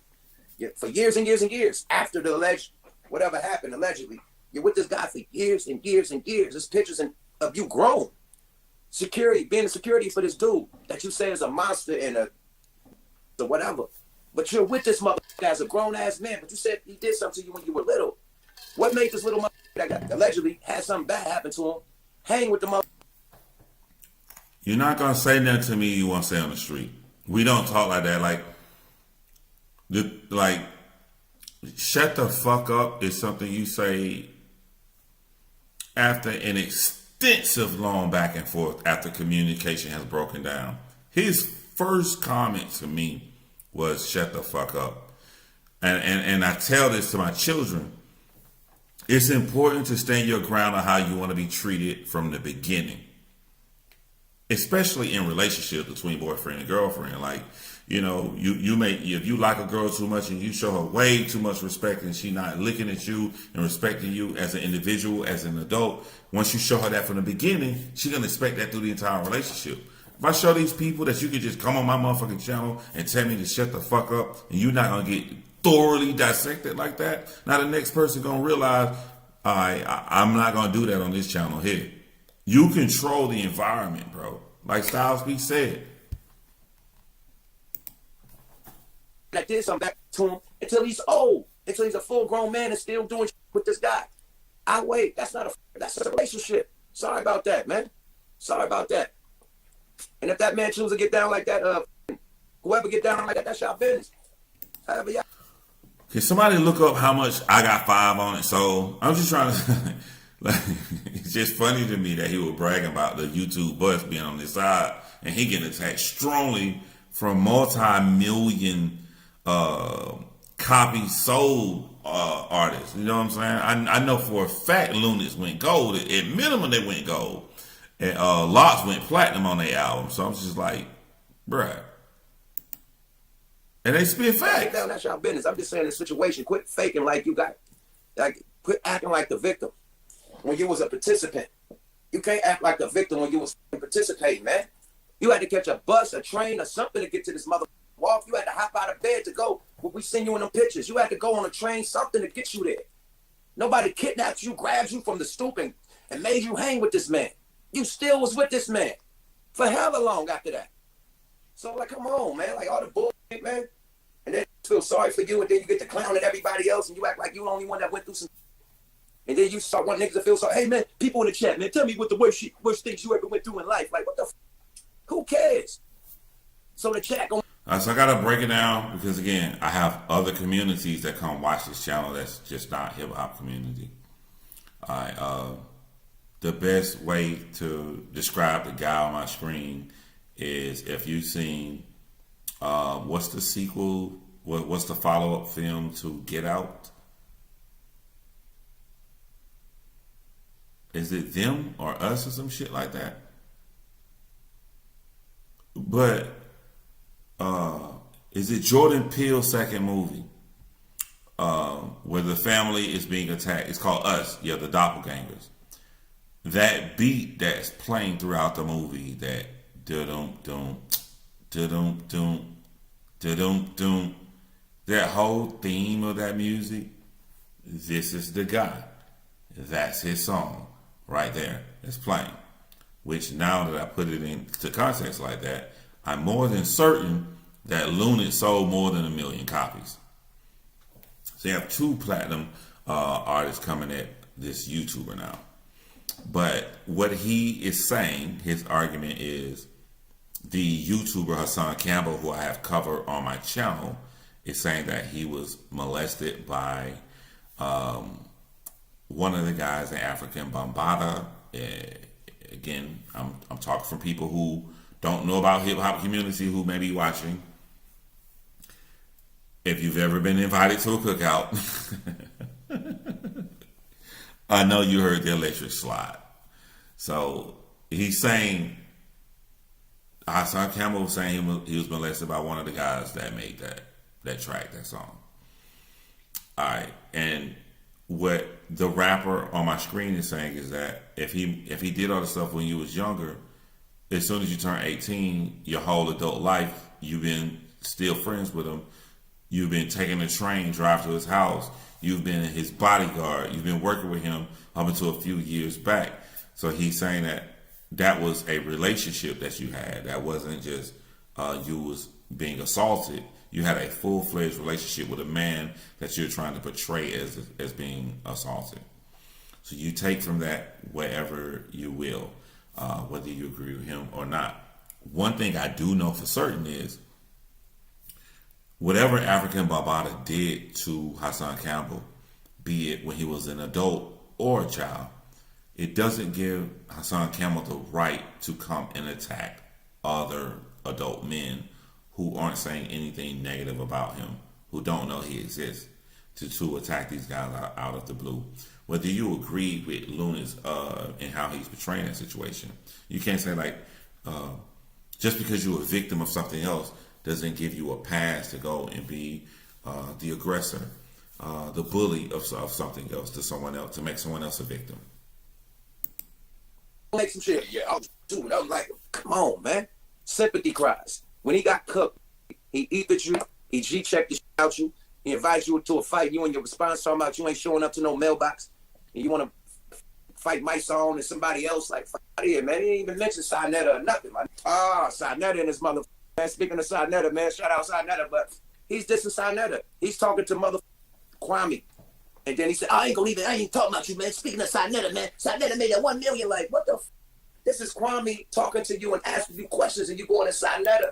for years and years and years after the alleged whatever happened allegedly, you're with this guy for years and years and years. There's pictures of you grown. Security, being a security for this dude that you say is a monster and a whatever. But you're with this motherfucker as a grown-ass man, but you said he did something to you when you were little. What made this little motherfucker that got allegedly had something bad happen to him hang with the motherfucker?
You're not going to say nothing to me you won't say on the street. We don't talk like that. Like, shut the fuck up is something you say after an extensive long back and forth after communication has broken down. His first comment to me was shut the fuck up. And I tell this to my children. It's important to stand your ground on how you want to be treated from the beginning. Especially in relationships between boyfriend and girlfriend. Like, you know, you may, if you like a girl too much and you show her way too much respect and she not looking at you and respecting you as an individual, as an adult, once you show her that from the beginning, she's going to expect that through the entire relationship. If I show these people that you can just come on my motherfucking channel and tell me to shut the fuck up and you're not going to get thoroughly dissected like that, now the next person going to realize, I'm not going to do that on this channel here. You control the environment, bro. Like Styles P said.
I did something back to him until he's old, until he's a full-grown man and still doing shit with this guy. I wait. That's a relationship. Sorry about that, man. Sorry about that. And if that man chooses to get down like that, whoever get down like that, that's y'all business. However y'all.
Can somebody look up how much I got 5 on it? So I'm just trying to. Like, it's just funny to me that he was bragging about the YouTube bus being on this side and he getting attacked strongly from multi-million copies sold artists. You know what I'm saying? I know for a fact Lunis went gold. At minimum, they went gold. And Lots went platinum on their album. So I'm just like, bruh. And they spit facts.
That's y'all business. I'm just saying the situation. Quit faking like you got, like, quit acting like the victim when you was a participant. You can't act like the victim when you was participating, man. You had to catch a bus, a train, or something to get to this mother walk. You had to hop out of bed to go. We seen you in them pictures. You had to go on a train, something to get you there. Nobody kidnapped you, grabbed you from the stoop and made you hang with this man. You still was with this man for hella long after that. So, like, come on, man. Like, all the bullshit, man. And then you feel sorry for you, and then you get to clown at everybody else, and you act like you the only one that went through some. And then you start wanting niggas to feel sorry. Hey, man, people in the chat, man, tell me what the worst things you ever went through in life. Like, what the who cares? So the chat going.
So I got to break it down because, again, I have other communities that come watch this channel that's just not hip-hop community. All right, the best way to describe the guy on my screen is if you've seen, what's the sequel, what's the follow-up film to Get Out? Is it Them or Us or some shit like that? But Is it Jordan Peele's second movie? Where the family is being attacked. It's called Us. Yeah, the doppelgangers. That beat that's playing throughout the movie, that da-dum dum, da-dum dum, da-dum dum, that whole theme of that music, this is the guy. That's his song right there. It's playing. Which now that I put it into context like that, I'm more than certain that Lunit sold more than 1 million copies. So you have 2 platinum artists coming at this YouTuber now. But what he is saying, his argument is, the YouTuber Hassan Campbell, who I have covered on my channel, is saying that he was molested by one of the guys in African Bambaataa. Again, I'm talking from people who don't know about hip hop community, who may be watching. If you've ever been invited to a cookout, I know you heard the electric slide. So he's saying, Hassan Campbell was saying he was molested by one of the guys that made that track, that song. All right, and what the rapper on my screen is saying is that if he did all the stuff when you was younger, as soon as you turn 18, your whole adult life, you've been still friends with him. You've been taking a train, drive to his house. You've been his bodyguard. You've been working with him up until a few years back. So he's saying that was a relationship that you had. That wasn't just you was being assaulted. You had a full-fledged relationship with a man that you're trying to portray as being assaulted. So you take from that wherever you will, whether you agree with him or not. One thing I do know for certain is, whatever African Bambaataa did to Hassan Campbell, be it when he was an adult or a child, it doesn't give Hassan Campbell the right to come and attack other adult men who aren't saying anything negative about him, who don't know he exists, to attack these guys out of the blue. Whether you agree with Lunit's and how he's portraying that situation, you can't say like, just because you're a victim of something else doesn't give you a pass to go and be the aggressor, the bully of something else to someone else, to make someone else a victim.
Make some shit. Yeah, dude, I was like, come on, man. Sympathy cries. When he got cooked, he ethered you, he G-checked the shit out you, he invites you to a fight, you and your response talking about you ain't showing up to no mailbox, and you want to fight my song and somebody else, like, fuck out of here, man. He ain't even mentioned Sinetta or nothing. Like, Sinetta and his mother. Man, speaking of Sinetta, man, shout out Sinetta, but he's dissing Sinetta. He's talking to mother Kwame. And then he said, I ain't gonna leave it. I ain't talking about you, man. Speaking of Sinetta, man. Sinetta made that 1 million. Like, what the f? This is Kwame talking to you and asking you questions and you going to Sinetta.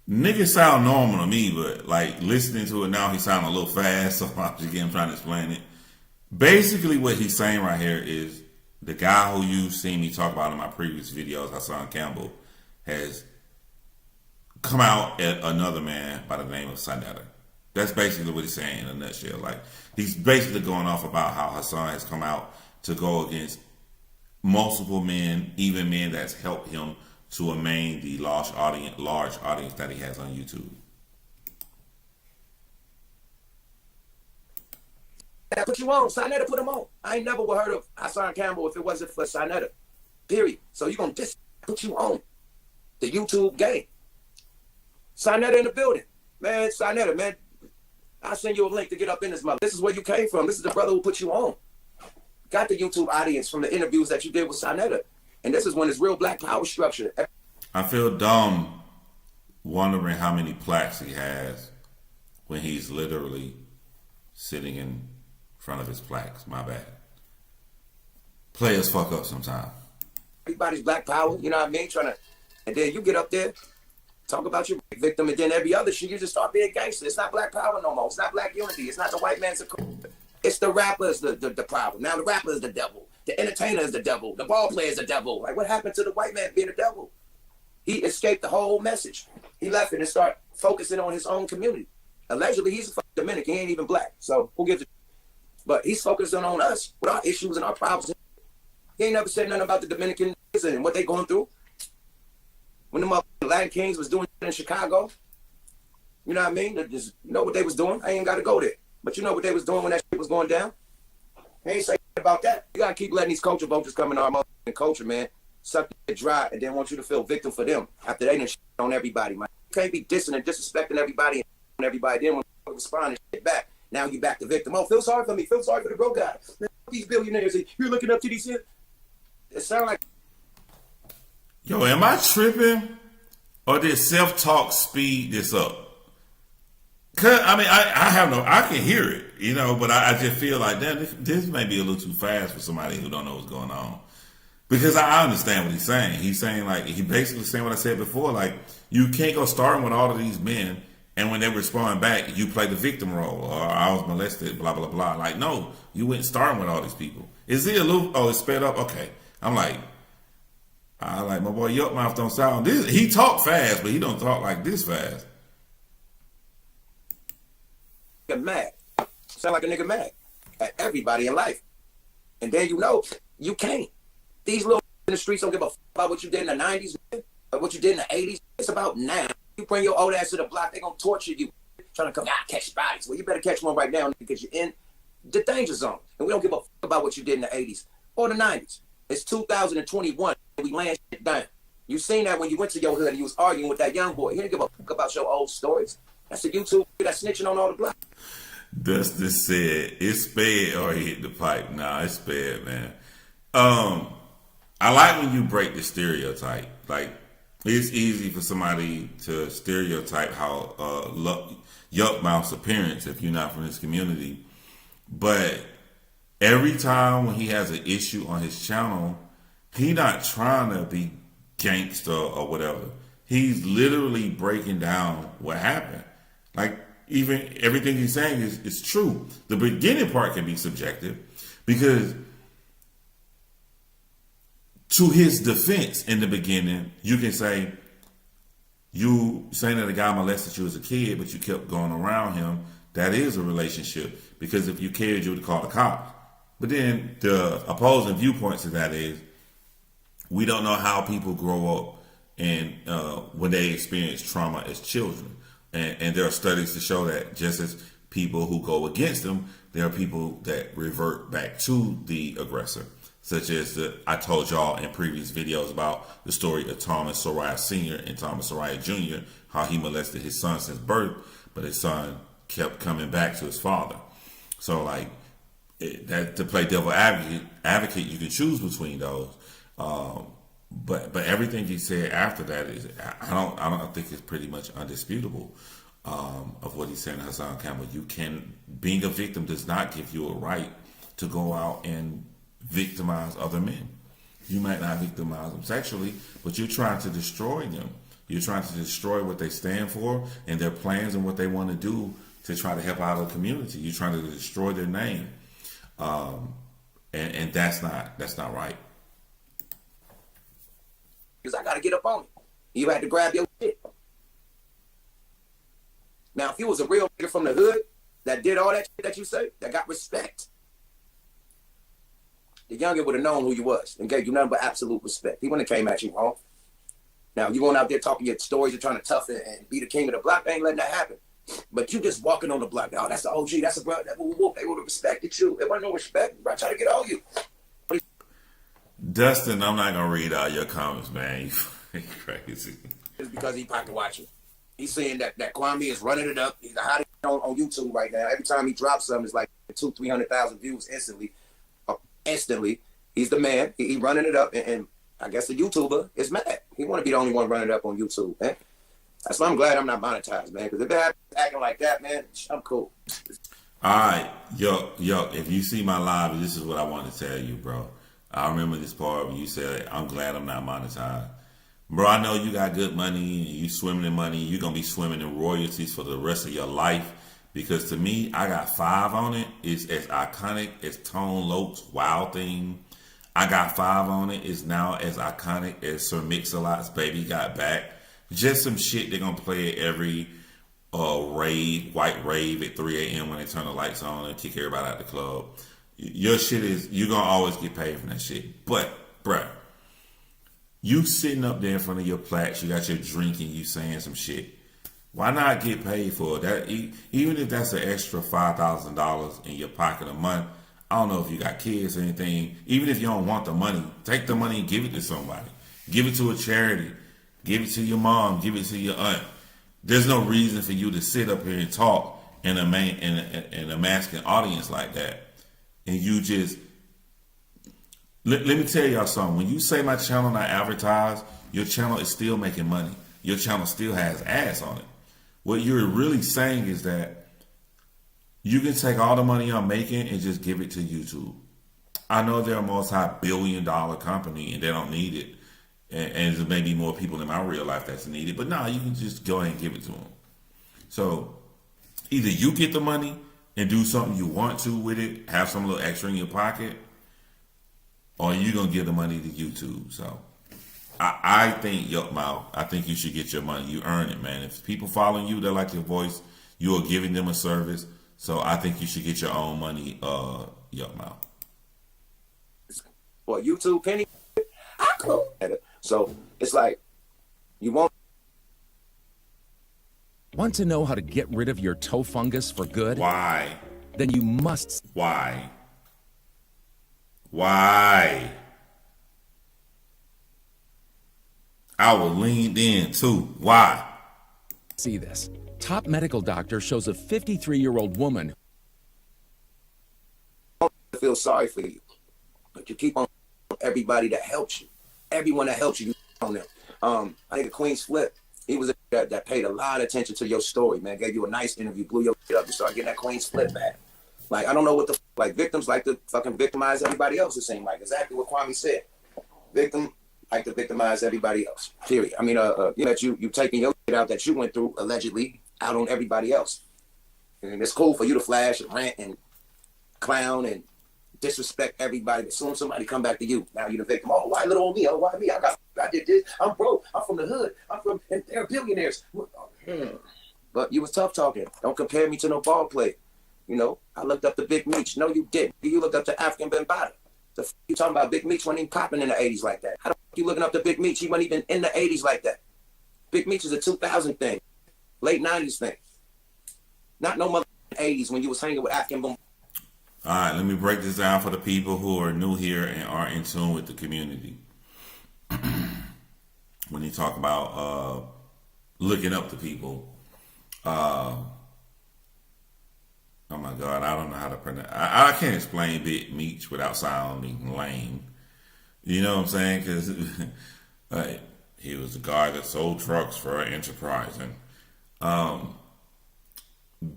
Niggas sound normal to me, but like listening to it now, he sound a little fast. So I'm trying to explain it. Basically, what he's saying right here is the guy who you've seen me talk about in my previous videos, Hassan Campbell, has come out at another man by the name of Sinetta. That's basically what he's saying in a nutshell. Like, he's basically going off about how Hassan has come out to go against multiple men, even men that's helped him to amain the large audience that he has on YouTube.
That put you on. Sinetta put him on. I ain't never would heard of Hassan Campbell if it wasn't for Sinetta. Period. So you gonna just put you on the YouTube game. Sinetta in the building. Man, Sinetta, man. I'll send you a link to get up in this mother. This is where you came from. This is the brother who put you on. Got the YouTube audience from the interviews that you did with Sinetta. And this is when it's real black power structure.
I feel dumb wondering how many plaques he has when he's literally sitting in front of his plaques. My bad. Players fuck up sometimes.
Everybody's black power, you know what I mean? And then you get up there, talk about your victim, and then every other shit, you just start being gangster. It's not black power no more. It's not black unity. It's not the white man's. It's the rapper the problem. Now the rapper is the devil. The entertainer is the devil. The ball player is the devil. Like, what happened to the white man being the devil? He escaped the whole message. He left it and started focusing on his own community. Allegedly, he's a Dominican. He ain't even black. So who gives a... But he's focusing on us with our issues and our problems. He ain't never said nothing about the Dominican and what they going through. When the Latin Kings was doing it in Chicago, You know what I mean? They just, you know what they was doing. I ain't got to go there. But you know what they was doing when that shit was going down? They ain't say about that. You got to keep letting these culture vultures come in our motherfucking culture, man. Suck it dry and then want you to feel victim for them after they done shit on everybody, man. You can't be dissing and disrespecting everybody and on everybody. Then when you respond and shit back, now you back to victim. Oh, feel sorry for me. Feel sorry for the broke guy. Man, these billionaires, you're looking up to these shit. It sound like...
Yo, am I tripping? Or did self-talk speed this up? Cause I mean, I can hear it, you know, but I just feel like, damn, this may be a little too fast for somebody who don't know what's going on. Because I understand what he's saying. He's saying, like, he basically saying what I said before, like, you can't go starting with all of these men, and when they respond back, you play the victim role, or I was molested, blah, blah, blah. Like, no, you went starting with all these people. Is he a little, oh, it's sped up? Okay. I'm like, my boy Yuck Mouth don't sound this. He talk fast, but he don't talk like this fast.
Mad. Sound like a nigga mad at everybody in life. And then you know, you can't. These little in the streets don't give a fuck about what you did in the 90s, man, or what you did in the 80s. It's about now. You bring your old ass to the block, they gonna torture you. Trying to come catch bodies. Well, you better catch one right now because you're in the danger zone. And we don't give a fuck about what you did in the 80s or the 90s. It's 2021 and we laying shit down. You seen that when you went to your hood and you was arguing with that young boy. He didn't give a fuck about your old stories. That's the YouTube that's snitching on all the block.
Dustin said, it's sped or he hit the pipe. Nah, it's sped, man. I like when you break the stereotype. Like, it's easy for somebody to stereotype how Yuck Mouth's appearance if you're not from this community. But every time when he has an issue on his channel, he not trying to be gangster or whatever. He's literally breaking down what happened. Like, even everything he's saying is true. The beginning part can be subjective because to his defense in the beginning, you can say, you saying that a guy molested you as a kid, but you kept going around him, that is a relationship. Because if you cared, you would call the cops. But then the opposing viewpoint to that is, we don't know how people grow up and when they experience trauma as children. And there are studies to show that just as people who go against them, there are people that revert back to the aggressor. Such as I told y'all in previous videos about the story of Thomas Soraya Sr. and Thomas Soraya Jr., how he molested his son since birth, but his son kept coming back to his father. So, like, that to play devil advocate, you can choose between those. But everything he said after that is, I don't think it's pretty much undisputable of what he's saying, Hassan Campbell. Being a victim does not give you a right to go out and victimize other men. You might not victimize them sexually, but you're trying to destroy them. You're trying to destroy what they stand for and their plans and what they want to do to try to help out a community. You're trying to destroy their name, and that's not right.
Because I got to get up on it. You had to grab your shit. Now, if you was a real nigga from the hood that did all that shit that you say, that got respect, the youngin would have known who you was and gave you nothing but absolute respect. He wouldn't have came at you wrong. Now, you going out there talking your stories, you're trying to tough it and be the king of the block, they ain't letting that happen. But you just walking on the block. Oh, that's the OG, that's the brother, they would have respected you. There wasn't no respect. Bro, trying to get all you.
Dustin, I'm not gonna read all your comments, man. You crazy.
It's because he pocket watching. He's saying that Kwame is running it up. He's the hottest on YouTube right now. Every time he drops something, it's like 200,000-300,000 views instantly. He's the man. He running it up, and I guess the YouTuber is mad. He want to be the only one running it up on YouTube, man. That's why I'm glad I'm not monetized, man. Because if they're acting like that, man, I'm cool.
All right, yo, if you see my live, this is what I want to tell you, bro. I remember this part when you said, I'm glad I'm not monetized. Bro, I know you got good money and you swimming in money. You're going to be swimming in royalties for the rest of your life. Because to me, I got 5 on it. It's as iconic as Tone Lopes' Wild Thing. I got 5 on it. It's now as iconic as Sir Mix-a-Lot's Baby Got Back. Just some shit they're going to play at every white rave at 3 a.m. when they turn the lights on and kick everybody out the club. Your shit is, you're going to always get paid for that shit. But, bruh, you sitting up there in front of your plaques, you got your drink and you saying some shit. Why not get paid for that? Even if that's an extra $5,000 in your pocket a month. I don't know if you got kids or anything. Even if you don't want the money, take the money and give it to somebody. Give it to a charity. Give it to your mom. Give it to your aunt. There's no reason for you to sit up here and talk in a masculine audience like that. And you just let me tell y'all something. When you say my channel not advertised, your channel is still making money. Your channel still has ads on it. What you're really saying is that you can take all the money I'm making and just give it to YouTube. I know they're a multi-billion-dollar company and they don't need it. And there may be more people in my real life that's needed. But no, you can just go ahead and give it to them. So either you get the money and do something you want to with it, have some little extra in your pocket, or you're going to give the money to YouTube. So I think, Mouth, I think you should get your money. You earn it, man. If people following you, they like your voice, you are giving them a service. So I think you should get your own money, Mouth.
Well, YouTube penny, I could. So it's like, you won't.
Want to know how to get rid of your toe fungus for good?
Why?
Then you must.
Why? I was leaned in too. Why?
See this. Top medical doctor shows a 53-year-old woman.
I feel sorry for you, but you keep on everybody that helps you. Everyone that helps you, you on them. I think the Queen's Flip, he was that paid a lot of attention to your story, man. Gave you a nice interview, blew your shit up, you started getting that Queen's Flip back. Like, I don't know what the like victims like to fucking victimize everybody else. It seemed like exactly what Kwame said. Victim like to victimize everybody else. Period. I mean, that you taking your shit out that you went through allegedly out on everybody else. And it's cool for you to flash and rant and clown and disrespect everybody. But as soon as somebody come back to you, now you're the victim. Oh, why little on me? Oh, why me? I did this. I'm broke. I'm from the hood. And they're billionaires. But you was tough talking. Don't compare me to no ball player. You know, I looked up to Big Meech. No, you didn't. You looked up to African Bambaataa. The f you talking about? Big Meech wasn't even popping in the 80s like that. How the f you looking up to Big Meech? He wasn't even in the 80s like that. Big Meech is a 2000 thing. Late 90s thing. Not no mother 80s when you was hanging with African Bambaataa.
All right, let me break this down for the people who are new here and aren't in tune with the community. When you talk about looking up to people, oh my God, I don't know how to pronounce. I can't explain Big Meech without sounding lame. You know what I'm saying? Because he was the guy that sold trucks for Enterprise, and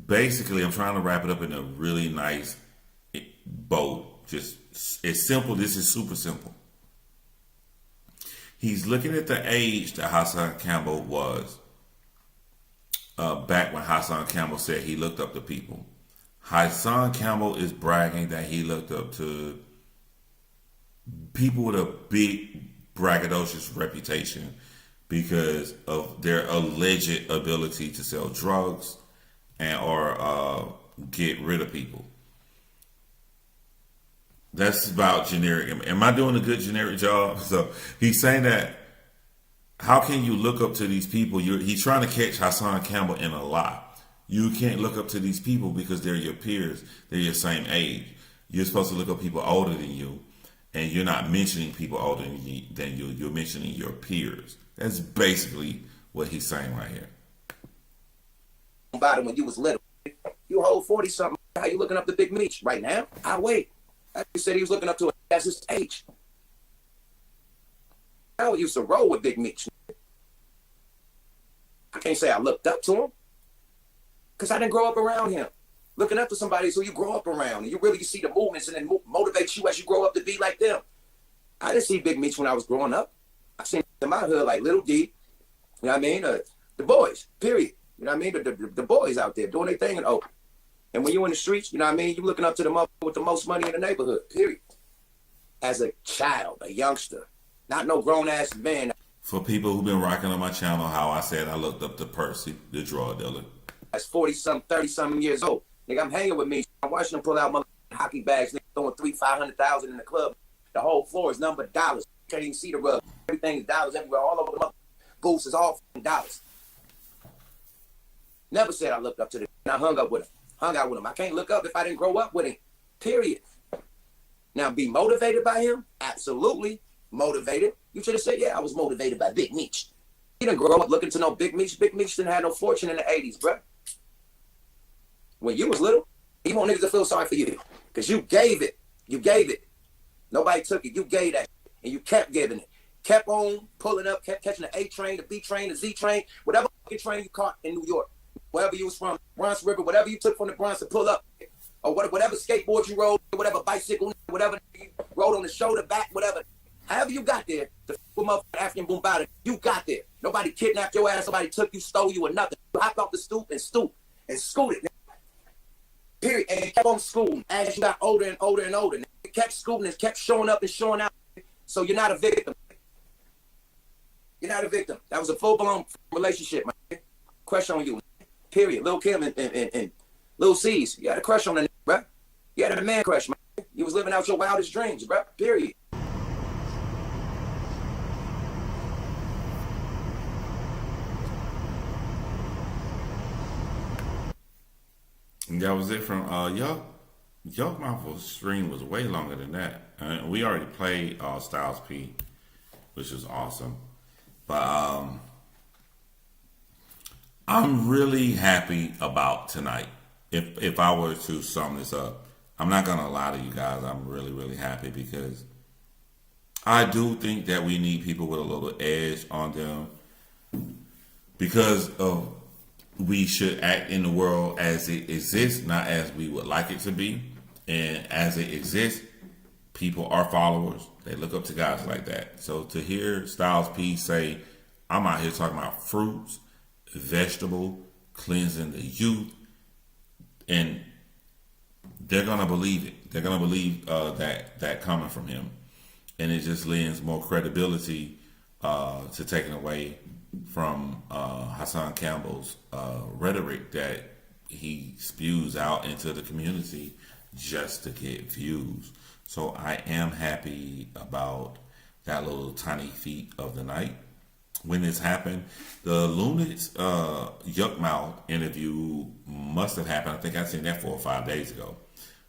basically, I'm trying to wrap it up in a really nice bow. Just it's simple. This is super simple. He's looking at the age that Hassan Campbell was back when Hassan Campbell said he looked up to people. Hassan Campbell is bragging that he looked up to people with a big braggadocious reputation because of their alleged ability to sell drugs and or get rid of people. That's about generic. Am I doing a good generic job? So he's saying that how can you look up to these people? He's trying to catch Hassan Campbell in a lie. You can't look up to these people because they're your peers. They're your same age. You're supposed to look up people older than you, and you're not mentioning people older than you. You're mentioning your peers. That's basically what he's saying right here.
About it when you was little, you hold 40 something. How you looking up to Big Meech right now? I wait. You said he was looking up to that's his age. I used to roll with Big Meech. I can't say I looked up to him because I didn't grow up around him. Looking up to somebody is who you grow up around, and you really see the movements and then motivate you as you grow up to be like them. I didn't see Big Meech when I was growing up. I seen in my hood like Little D, you know what I mean? The boys, period. You know what I mean? The boys out there doing their thing and open. And when you're in the streets, you know what I mean? You're looking up to the mother with the most money in the neighborhood, period. As a child, a youngster, not no grown-ass man.
For people who've been rocking on my channel, how I said I looked up to Percy, the drug dealer.
That's 40-something, 30-something years old. Nigga, I'm hanging with me. I'm watching them pull out hockey bags, nigga, throwing $500,000 in the club. The whole floor is nothing but dollars. You can't even see the rug. Everything is dollars everywhere. All over the booths is all dollars. Never said I looked up to the and I hung out with him. I can't look up if I didn't grow up with him. Period. Now, be motivated by him? Absolutely motivated. You should have said, yeah, I was motivated by Big Meech. He didn't grow up looking to no Big Meech. Big Meech didn't have no fortune in the 80s, bro. When you was little, he want niggas to feel sorry for you. Because you gave it. You gave it. Nobody took it. You gave that. And you kept giving it. Kept on pulling up, kept catching the A train, the B train, the Z train, whatever train you caught in New York. Wherever you was from, Bronx River, whatever you took from the Bronx to pull up. Or whatever skateboard you rode, whatever bicycle, whatever you rode on the shoulder, back, whatever. However you got there, the motherfucking African Boombada, you got there. Nobody kidnapped your ass, nobody took you, stole you, or nothing. You hopped off the stoop and scooted. Period. And kept on scooting as you got older and older and older. You kept scooting and kept showing up and showing out. So you're not a victim. You're not a victim. That was a full-blown relationship, man. Crush on you. Period. Lil Kim and Lil C's. You had a crush on the nigga, bro. You had a man crush, man. You was living out your wildest dreams, bro. Period.
And that was it from Yuck Mouth's stream was way longer than that. We already played Styles P, which was awesome. But I'm really happy about tonight. If I were to sum this up, I'm not gonna lie to you guys. I'm really, really happy because I do think that we need people with a little edge on them because of we should act in the world as it exists, not as we would like it to be. And as it exists, people are followers. They look up to guys like that. So to hear Styles P say, I'm out here talking about fruits, vegetable, cleansing the youth, and they're going to believe it. They're going to believe that coming from him. And it just lends more credibility to taking away from Hassan Campbell's rhetoric that he spews out into the community just to get views. So I am happy about that little tiny feat of the night. When this happened, the Lunit's Yuck Mouth interview must have happened. I think I seen that 4 or 5 days ago.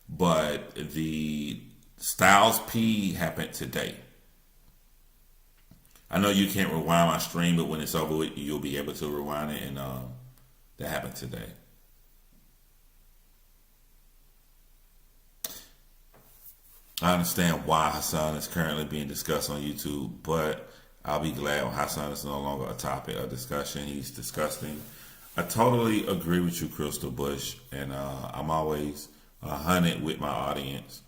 But the Styles P happened today. I know you can't rewind my stream, but when it's over, you'll be able to rewind it, and that happened today. I understand why Hassan is currently being discussed on YouTube, but I'll be glad when Hassan is no longer a topic of discussion. He's disgusting. I totally agree with you, Crystal Bush, and I'm always 100 with my audience.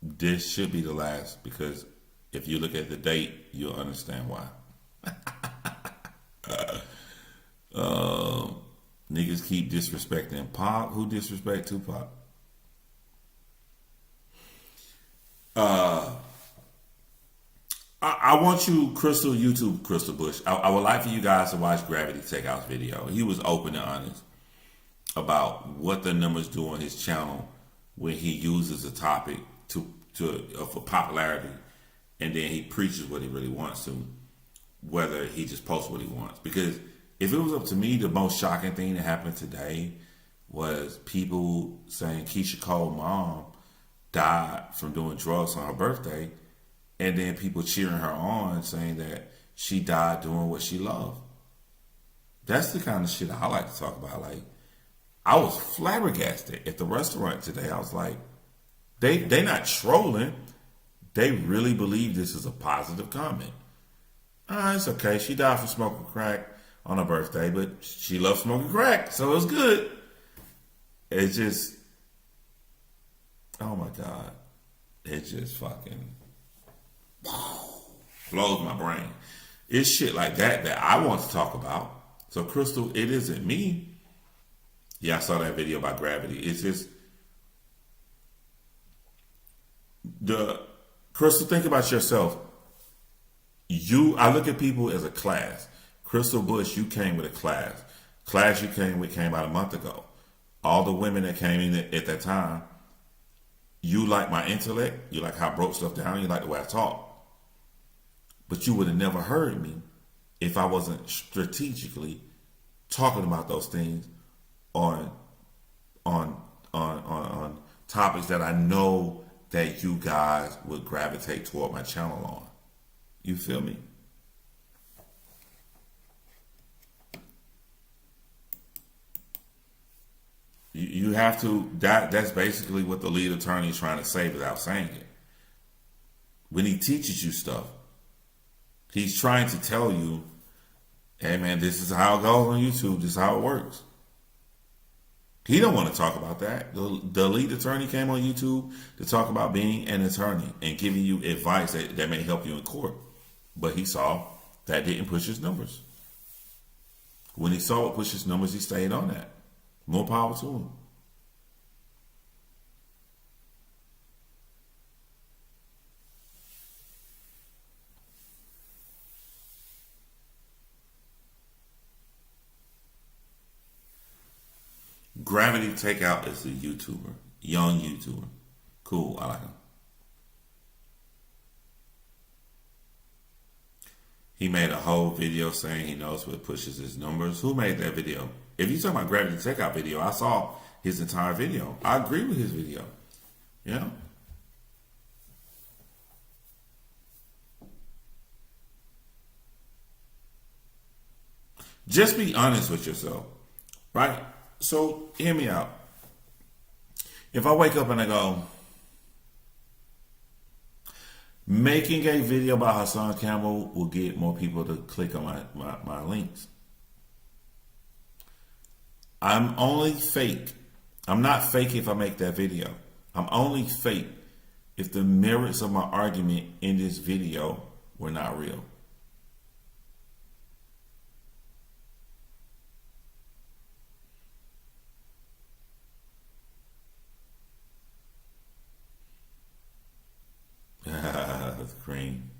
This should be the last because if you look at the date, you'll understand why. Niggas keep disrespecting Pac. Who disrespect Tupac? I want you, YouTube Crystal Bush. I would like for you guys to watch Gravity Takeout's video. He was open and honest about what the numbers do on his channel when he uses a topic for popularity, and then he preaches what he really wants to, whether he just posts what he wants. Because if it was up to me, the most shocking thing that happened today was people saying Keisha Cole's mom died from doing drugs on her birthday, and then people cheering her on saying that she died doing what she loved. That's the kind of shit I like to talk about. Like, I was flabbergasted at the restaurant today. I was like, they not trolling. They really believe this is a positive comment. It's okay. She died from smoking crack on her birthday, but she loved smoking crack, so it was good. It's just, oh my God. It just fucking blows my brain. It's shit like that I want to talk about. So, Crystal, it isn't me. Yeah, I saw that video about Gravity. It's just, Crystal, think about yourself. I look at people as a class. Crystal Bush, you came with a class. Class you came with came out a month ago. All the women that came in at that time, you like my intellect, you like how I broke stuff down, you like the way I talk. But you would have never heard me if I wasn't strategically talking about those things on on topics that I know that you guys would gravitate toward my channel on. You feel me? You have to, that's basically what the lead attorney is trying to say without saying it. When he teaches you stuff, he's trying to tell you, hey man, this is how it goes on YouTube, this is how it works. He don't want to talk about that. The lead attorney came on YouTube to talk about being an attorney and giving you advice that may help you in court. But he saw that didn't push his numbers. When he saw it push his numbers, he stayed on that. More power to him. Gravity Takeout is a YouTuber, young YouTuber. Cool, I like him. He made a whole video saying he knows what pushes his numbers. Who made that video? If you're talking about Gravity Takeout video, I saw his entire video. I agree with his video. Yeah. Just be honest with yourself, right? So hear me out. If I wake up and I go, making a video about Hassan Campbell will get more people to click on my links. I'm only fake. I'm not fake if I make that video. I'm only fake if the merits of my argument in this video were not real. That's cream.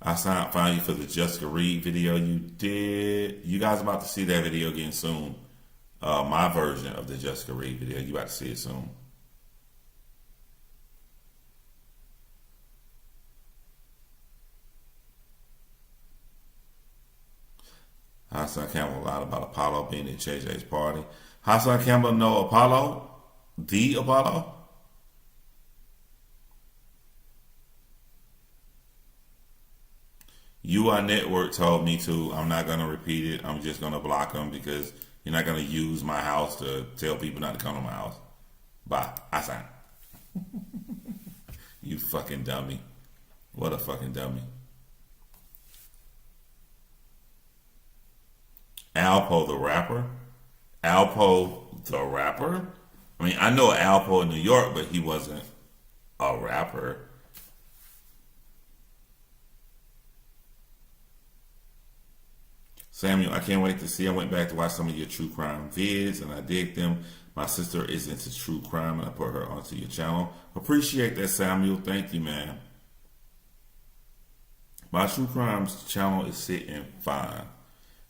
I found you for the Jessica Reed video you did. You guys about to see that video again soon. My version of the Jessica Reed video. You about to see it soon. Hassan Campbell lied about Apollo being at JJ's party. Hassan Campbell know Apollo? The Apollo? UI Network told me to. I'm not going to repeat it. I'm just going to block them because you're not going to use my house to tell people not to come to my house. Bye. Hassan. You fucking dummy. What a fucking dummy. Alpo the rapper? Alpo the rapper? I mean, I know Alpo in New York, but he wasn't a rapper. Samuel, I can't wait to see. I went back to watch some of your true crime vids and I dig them. My sister is into true crime and I put her onto your channel. Appreciate that, Samuel. Thank you, man. My true crimes channel is sitting fine.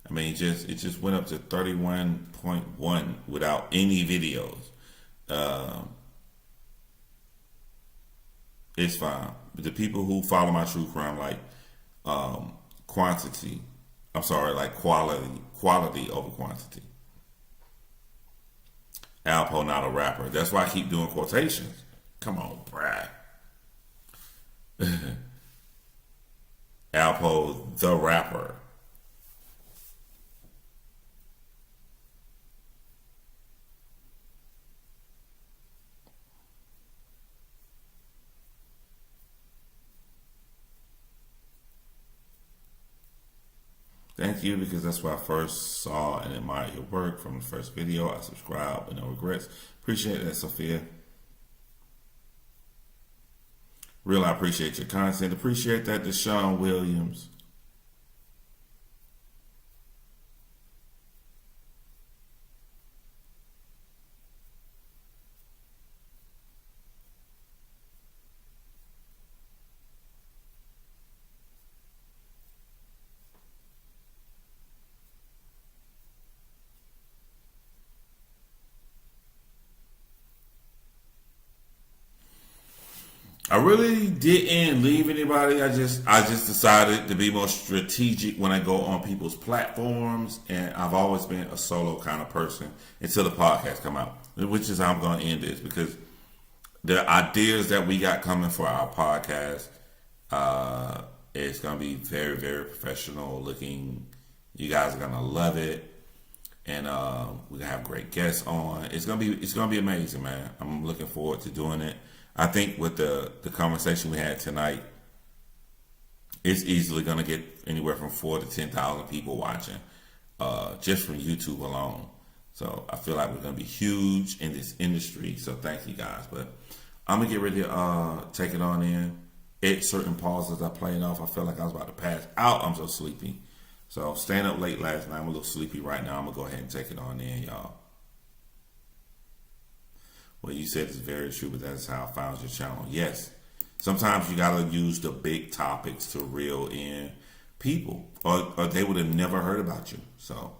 I mean, it just went up to 31.1 without any videos. It's fine. But the people who follow my true crime like quality over quantity. Alpo not a rapper. That's why I keep doing quotations. Come on, Brad. Alpo the rapper. Thank you, because that's where I first saw and admired your work from the first video. I subscribed with no regrets. Appreciate that, Sophia. Real, I appreciate your content. Appreciate that, Deshaun Williams. I really didn't leave anybody. I just decided to be more strategic when I go on people's platforms, and I've always been a solo kind of person until the podcast come out, which is how I'm going to end this, because the ideas that we got coming for our podcast, it's going to be very, very professional looking. You guys are going to love it. And we're gonna have great guests on. It's gonna be amazing, man. I'm looking forward to doing it. I think with the conversation we had tonight, it's easily gonna get anywhere from 4,000 to 10,000 people watching, just from YouTube alone. So I feel like we're gonna be huge in this industry. So thank you guys. But I'm gonna get ready to take it on in. At certain pauses I played off, I feel like I was about to pass out. I'm so sleepy. So staying up late last night. I'm a little sleepy right now. I'm going to go ahead and take it on in, y'all. What you said is very true, but that's how I found your channel. Yes. Sometimes you got to use the big topics to reel in people, or they would have never heard about you. So